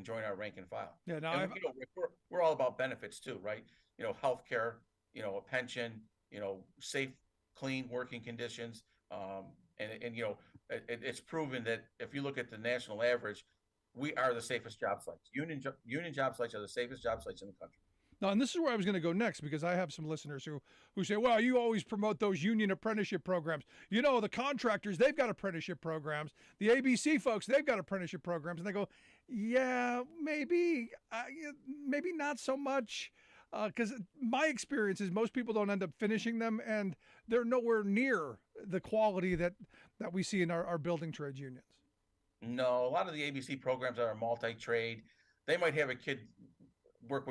join our rank and file. Yeah, no, and, we're all about benefits too, right? Healthcare, a pension, safe, clean working conditions, and it's proven that if you look at the national average, we are the safest job sites. Union job sites are the safest job sites in the country. Now, and this is where I was going to go next, because I have some listeners who say, well, you always promote those union apprenticeship programs. The contractors, they've got apprenticeship programs. The ABC folks, they've got apprenticeship programs. And they go, yeah, maybe not so much, because my experience is most people don't end up finishing them, and they're nowhere near the quality that we see in our building trades unions. No, a lot of the ABC programs are multi-trade. They might have a kid work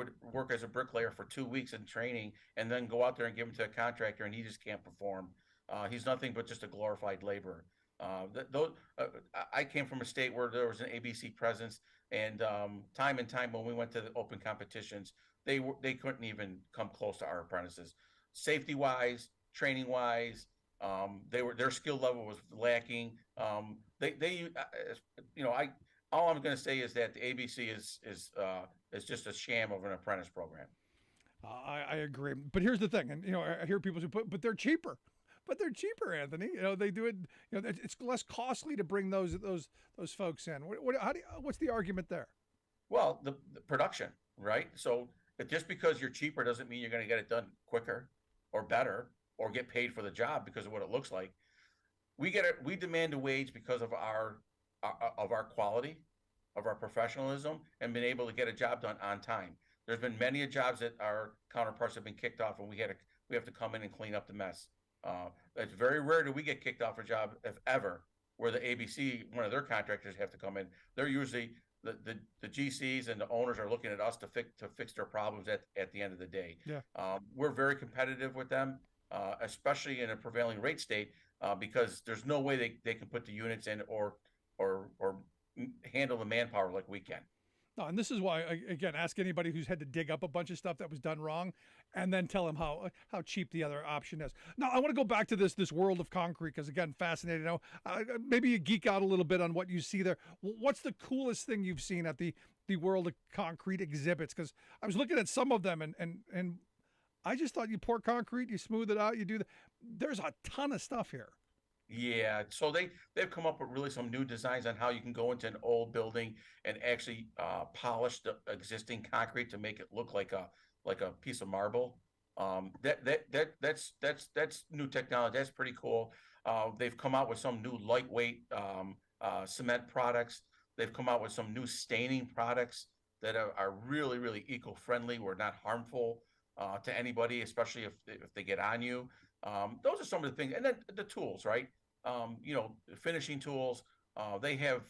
as a bricklayer for 2 weeks in training and then go out there and give him to a contractor, and he just can't perform. He's nothing but just a glorified laborer. I came from a state where there was an ABC presence, and time and time when we went to the open competitions, they couldn't even come close to our apprentices. Safety wise, training wise, their skill level was lacking. All I'm going to say is that the ABC is just a sham of an apprentice program. I agree, but here's the thing, and I hear people say, but they're cheaper. But they're cheaper, Anthony. They do it. It's less costly to bring those folks in. What's the argument there? Well, the production, right? So just because you're cheaper doesn't mean you're going to get it done quicker or better or get paid for the job because of what it looks like. We demand a wage because of our quality, of our professionalism, and been able to get a job done on time. There's been many jobs that our counterparts have been kicked off, and we have to come in and clean up the mess. It's very rare that we get kicked off a job, if ever, where the ABC, one of their contractors, have to come in. They're usually the GCs and the owners are looking at us to fix their problems at the end of the day. Yeah. We're very competitive with them, especially in a prevailing rate state, because there's no way they can put the units in or handle the manpower like we can. No, and this is why, again, ask anybody who's had to dig up a bunch of stuff that was done wrong, and then tell them how cheap the other option is. Now, I want to go back to this world of concrete, because, again, fascinating. Maybe you geek out a little bit on what you see there. What's the coolest thing you've seen at the World of Concrete exhibits? Because I was looking at some of them, and I just thought you pour concrete, you smooth it out, you do that. There's a ton of stuff here. Yeah, so they've come up with really some new designs on how you can go into an old building and actually polish the existing concrete to make it look like a piece of marble. That's new technology. That's pretty cool. They've come out with some new lightweight cement products. They've come out with some new staining products that are really, really eco-friendly. We're not harmful to anybody, especially if they get on you. Those are some of the things, and then the tools, right? Finishing tools. They have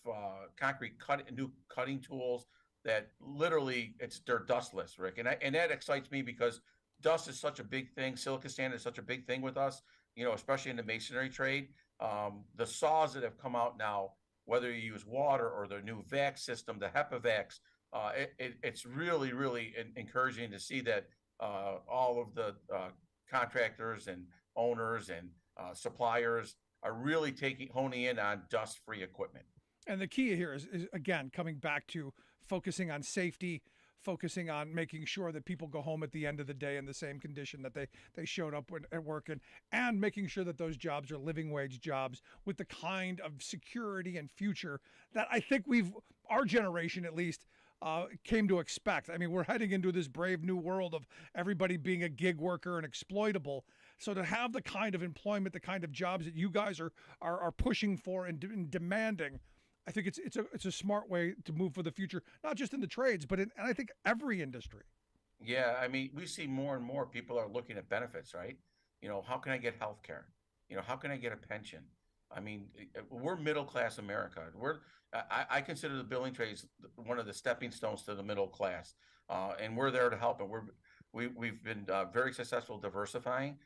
new cutting tools that literally they're dustless, Rick, and that excites me because dust is such a big thing. Silica sand is such a big thing with us, especially in the masonry trade. The saws that have come out now, whether you use water or the new vac system, the HEPA vacs, it's really, really encouraging to see that all of the contractors and owners and suppliers are really honing in on dust-free equipment. And the key here is again, coming back to focusing on safety, focusing on making sure that people go home at the end of the day in the same condition that they showed up at work and making sure that those jobs are living wage jobs with the kind of security and future that I think our generation at least, came to expect. I mean, we're heading into this brave new world of everybody being a gig worker and exploitable. So to have the kind of employment, the kind of jobs that you guys are pushing for and demanding, I think it's a smart way to move for the future, not just in the trades, but and I think every industry. Yeah, I mean, we see more and more people are looking at benefits, right? How can I get health care? How can I get a pension? I mean, we're middle class America. I consider the building trades one of the stepping stones to the middle class, and we're there to help. And we've been very successful diversifying.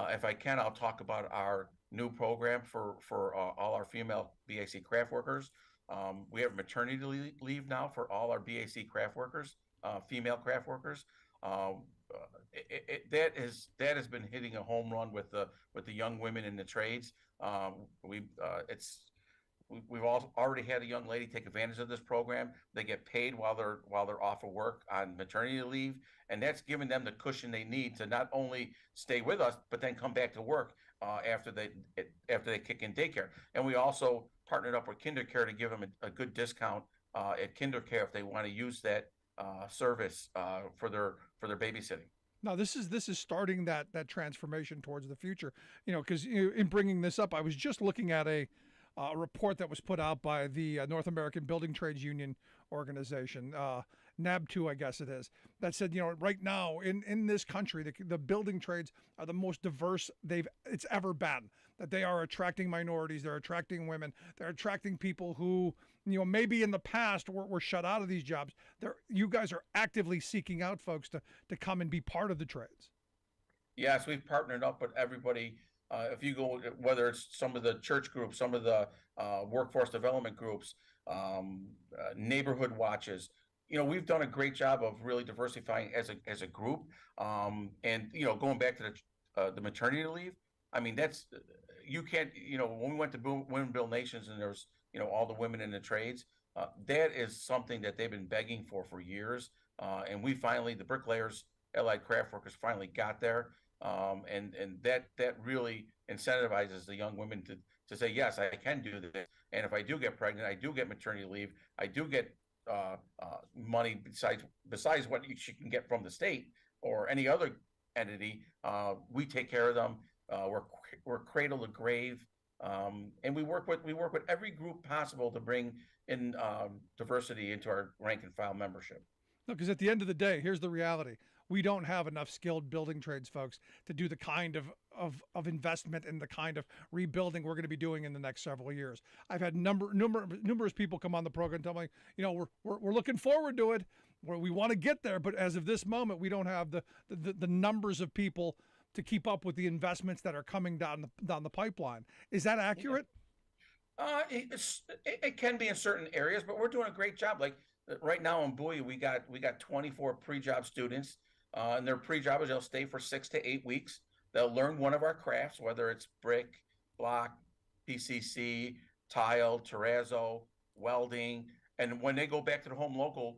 If I can, I'll talk about our new program for all our female BAC craft workers. We have maternity leave now for all our BAC craft workers, female craft workers. That has been hitting a home run with the young women in the trades. We've already had a young lady take advantage of this program. They get paid while they're off of work on maternity leave, and that's giving them the cushion they need to not only stay with us but then come back to work after they kick in daycare. And we also partnered up with KinderCare to give them a good discount at KinderCare if they want to use that service for their babysitting. Now, this is starting that transformation towards the future. Because in bringing this up, I was just looking at a report that was put out by the North American Building Trades Union organization, NAB2, I guess it is, that said, right now in this country, the building trades are the most diverse it's ever been. That they are attracting minorities, they're attracting women, they're attracting people who, maybe in the past were shut out of these jobs. You guys are actively seeking out folks to come and be part of the trades. Yes, we've partnered up with everybody. If you go, whether it's some of the church groups, some of the workforce development groups, neighborhood watches, we've done a great job of really diversifying as a group. And going back to the maternity leave, I mean, that's you can't. When we went to Women Build Nations and there's all the women in the trades, that is something that they've been begging for years. And we finally, the bricklayers, allied craft workers, finally got there. And that really incentivizes the young women to say, yes, I can do this. And if I do get pregnant, I do get maternity leave. I do get money besides what she can get from the state or any other entity. We take care of them. We're cradle to grave, and we work with every group possible to bring in diversity into our rank and file membership. No, because at the end of the day, here's the reality. We don't have enough skilled building trades folks to do the kind of investment and the kind of rebuilding we're going to be doing in the next several years. I've had numerous people come on the program and tell me, we're looking forward to it. We want to get there, but as of this moment, we don't have the numbers of people to keep up with the investments that are coming down the pipeline. Is that accurate? It can be in certain areas, but we're doing a great job. Like right now in Bowie, we got 24 pre-job students. And their pre-job is they'll stay for 6 to 8 weeks. They'll learn one of our crafts, whether it's brick, block, PCC, tile, terrazzo, welding. And when they go back to the home local,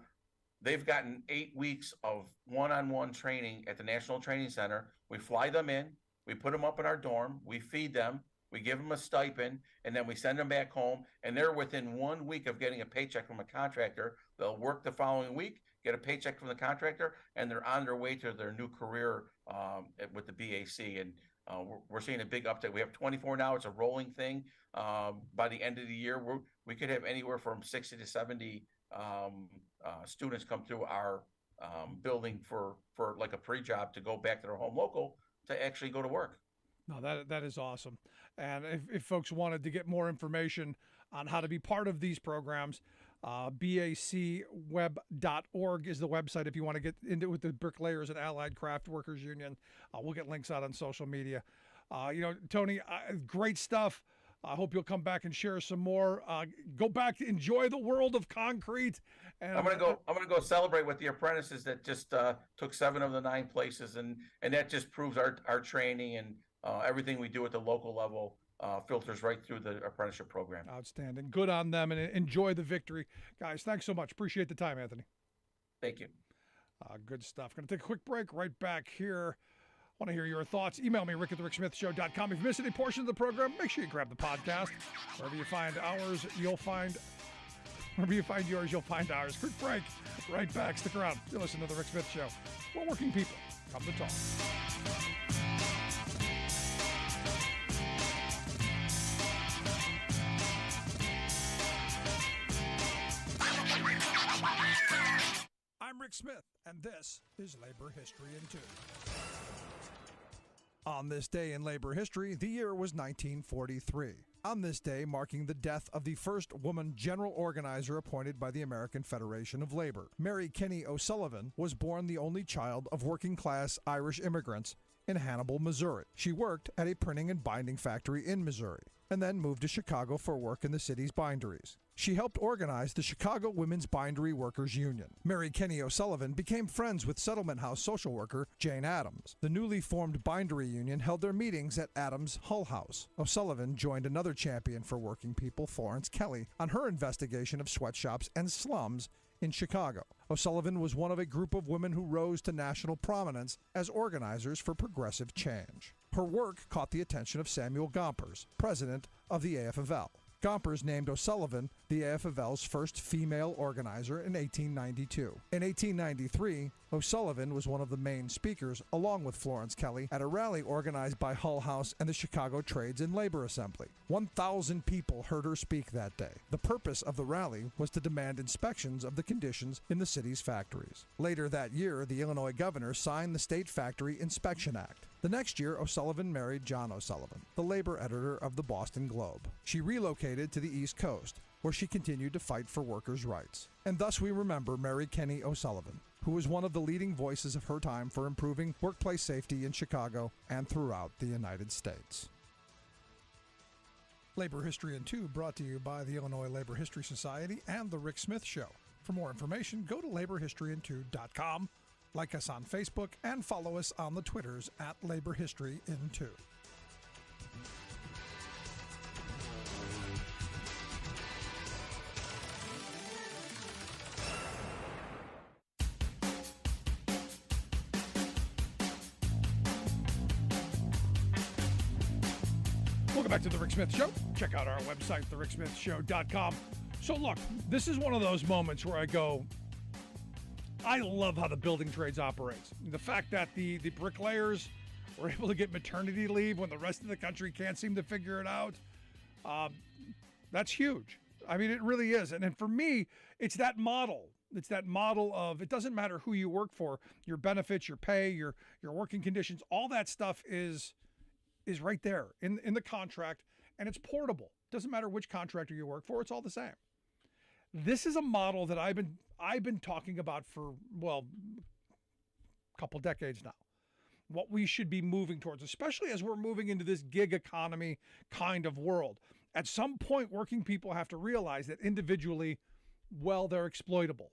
They've gotten 8 weeks of one-on-one training at the National Training Center. We fly them in, we put them up in our dorm, we feed them, we give them a stipend, and then we send them back home. And they're within 1 week of getting a paycheck from a contractor. They'll work the following week, get a paycheck from the contractor, and they're on their way to their new career with the BAC. And we're seeing a big uptick. We have 24 now. It's a rolling thing. By the end of the year, we could have anywhere from 60 to 70 students come through our building for like a pre-job to go back to their home local to actually go to work. No, that is awesome. And if folks wanted to get more information on how to be part of these programs, bacweb.org is the website if you want to get into it with the Bricklayers and Allied Craft Workers Union. We'll get links out on social media. Tony, great stuff. I hope you'll come back and share some more. Go back, enjoy the world of concrete. And I'm gonna go celebrate with the apprentices that just took 7 of the 9 places, and that just proves our training and everything we do at the local level filters right through the apprenticeship program. Outstanding. Good on them, and enjoy the victory. Guys, thanks so much. Appreciate the time, Anthony. Thank you. Good stuff. Going to take a quick break. Right back here. Want to hear your thoughts? Email me, rick@thericksmithshow.com. If you missed any portion of the program, make sure you grab the podcast. Wherever you find ours, wherever you find yours, you'll find ours. Quick break. Right back. Stick around. You listen to The Rick Smith Show. We're working people. Come to talk. I'm Rick Smith, and this is Labor History in 2. On this day in labor history, the year was 1943. On this day, marking the death of the first woman general organizer appointed by the American Federation of Labor, Mary Kinney O'Sullivan was born the only child of working-class Irish immigrants in Hannibal, Missouri. She worked at a printing and binding factory in Missouri, and then moved to Chicago for work in the city's binderies. She helped organize the Chicago Women's Bindery Workers Union. Mary Kinney O'Sullivan became friends with Settlement House social worker Jane Addams. The newly formed bindery union held their meetings at Addams' Hull House. O'Sullivan joined another champion for working people, Florence Kelly, on her investigation of sweatshops and slums in Chicago. O'Sullivan was one of a group of women who rose to national prominence as organizers for progressive change. Her work caught the attention of Samuel Gompers, president of the AFL. Gompers named O'Sullivan the AFL's first female organizer in 1892. In 1893, O'Sullivan was one of the main speakers, along with Florence Kelly, at a rally organized by Hull House and the Chicago Trades and Labor Assembly. 1,000 people heard her speak that day. The purpose of the rally was to demand inspections of the conditions in the city's factories. Later that year, the Illinois governor signed the State Factory Inspection Act. The next year, O'Sullivan married John O'Sullivan, the labor editor of the Boston Globe. She relocated to the East Coast, where she continued to fight for workers' rights. And thus we remember Mary Kinney O'Sullivan, who was one of the leading voices of her time for improving workplace safety in Chicago and throughout the United States. Labor History in 2 brought to you by the Illinois Labor History Society and The Rick Smith Show. For more information, go to laborhistoryin2.com. Like us on Facebook and follow us on the Twitters at Labor History in 2. Welcome back to The Rick Smith Show. Check out our website, thericksmithshow.com. So look, this is one of those moments where I go, I love how the building trades operates. The fact that the bricklayers were able to get maternity leave when the rest of the country can't seem to figure it out, that's huge. I mean, it really is. And for me, it's that model. It's that model of, it doesn't matter who you work for, your benefits, your pay, your working conditions, all that stuff is right there in the contract, and it's portable. Doesn't matter which contractor you work for, it's all the same. This is a model that I've been talking about for, well, a couple decades now. What we should be moving towards, especially as we're moving into this gig economy kind of world. At some point, working people have to realize that individually, well, they're exploitable.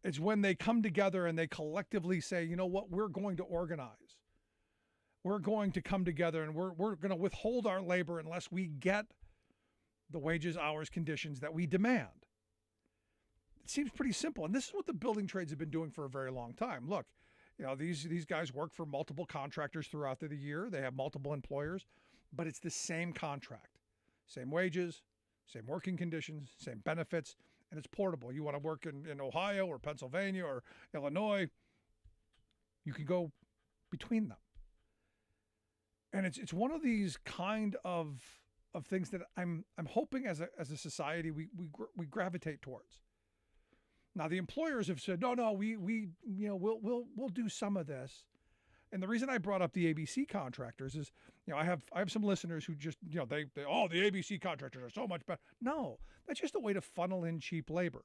It's when they come together and they collectively say, you know what, we're going to organize. We're going to come together and we're going to withhold our labor unless we get the wages, hours, conditions that we demand. seems pretty simple. And this is what the building trades have been doing for a very long time. Look, these guys work for multiple contractors throughout the year. They have multiple employers, but it's the same contract, same wages, same working conditions, same benefits, and it's portable. You want to work in Ohio or Pennsylvania or Illinois, you can go between them. And it's one of these kind of things that I'm hoping as a society we gravitate towards. Now the employers have said no, we'll do some of this. And the reason I brought up the ABC contractors is, I have some listeners who just, the ABC contractors are so much better. No, that's just a way to funnel in cheap labor.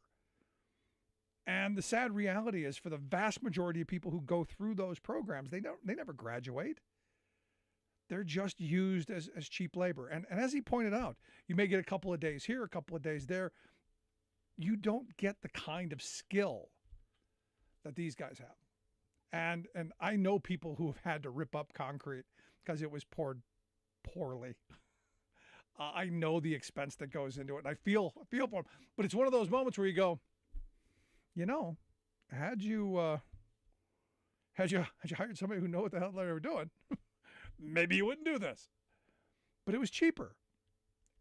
And the sad reality is, for the vast majority of people who go through those programs, they never graduate. They're just used as cheap labor. And as he pointed out, you may get a couple of days here, a couple of days there. You don't get the kind of skill that these guys have. And I know people who have had to rip up concrete because it was poured poorly. I know the expense that goes into it. And I feel for them. But it's one of those moments where you go, had you hired somebody who knew what the hell they were doing, maybe you wouldn't do this. But it was cheaper.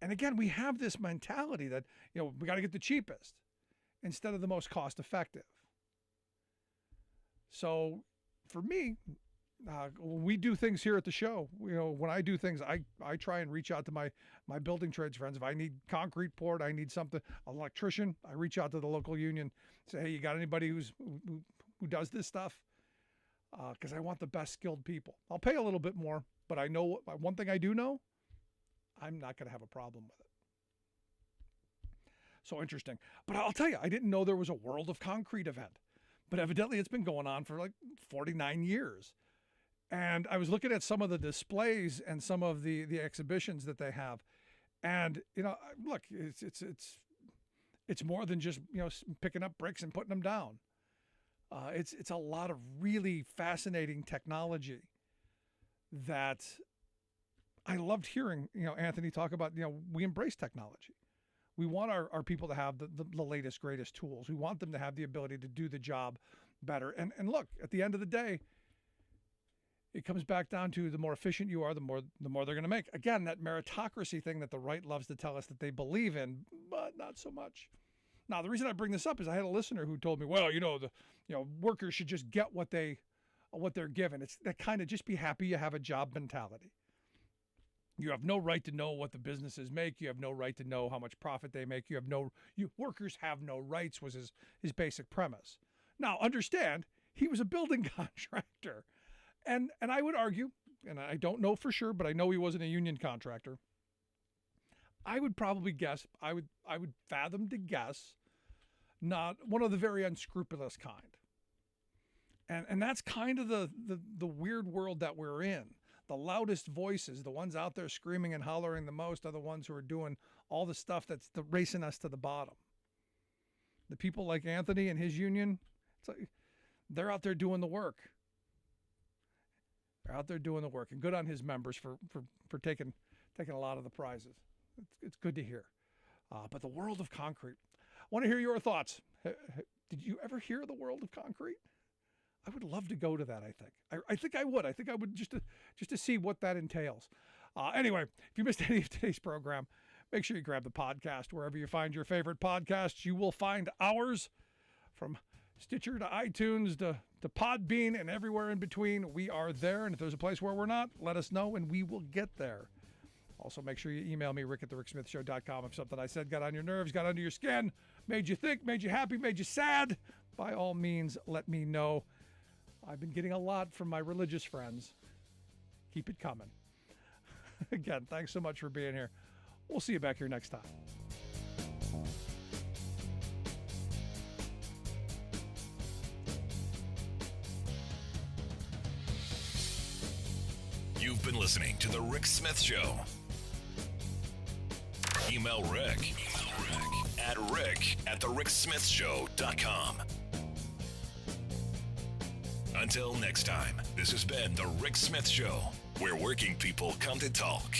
And again, we have this mentality that, we got to get the cheapest instead of the most cost effective. So for me, when we do things here at the show, when I do things, I try and reach out to my building trades friends. If I need concrete poured, I need something, an electrician, I reach out to the local union, say, hey, you got anybody who does this stuff? Because I want the best skilled people. I'll pay a little bit more, but I know one thing I do know, I'm not going to have a problem with it. So interesting. But I'll tell you, I didn't know there was a World of Concrete event. But evidently it's been going on for like 49 years. And I was looking at some of the displays and some of the exhibitions that they have. And, look, it's more than just, picking up bricks and putting them down. It's a lot of really fascinating technology that I loved hearing, Anthony talk about. We embrace technology. We want our people to have the latest, greatest tools. We want them to have the ability to do the job better. And look, at the end of the day, it comes back down to the more efficient you are, the more they're going to make. Again, that meritocracy thing that the right loves to tell us that they believe in, but not so much. Now, the reason I bring this up is I had a listener who told me, well, workers should just get what they're given. It's that kind of just be happy you have a job mentality. You have no right to know what the businesses make. You have no right to know how much profit they make. Workers have no rights was his basic premise. Now, understand, he was a building contractor. And I would argue, and I don't know for sure, but I know he wasn't a union contractor. I would probably guess, I would fathom to guess, not one of the very unscrupulous kind. And that's kind of the weird world that we're in. The loudest voices, the ones out there screaming and hollering the most, are the ones who are doing all the stuff that's racing us to the bottom. The people like Anthony and his union, it's like they're out there doing the work. They're out there doing the work, and good on his members for taking a lot of the prizes. It's good to hear. But the World of Concrete, I want to hear your thoughts. Did you ever hear the World of Concrete? I would love to go to that. I think I would. I think I would just to see what that entails. Anyway, if you missed any of today's program, make sure you grab the podcast wherever you find your favorite podcasts. You will find ours, from Stitcher to iTunes to Podbean and everywhere in between. We are there, and if there's a place where we're not, let us know and we will get there. Also, make sure you email me, rick@thericksmithshow.com, if something I said got on your nerves, got under your skin, made you think, made you happy, made you sad. By all means, let me know. I've been getting a lot from my religious friends. Keep it coming. Again, thanks so much for being here. We'll see you back here next time. You've been listening to The Rick Smith Show. Email Rick at rick@thericksmithshow.com. Until next time, this has been The Rick Smith Show, where working people come to talk.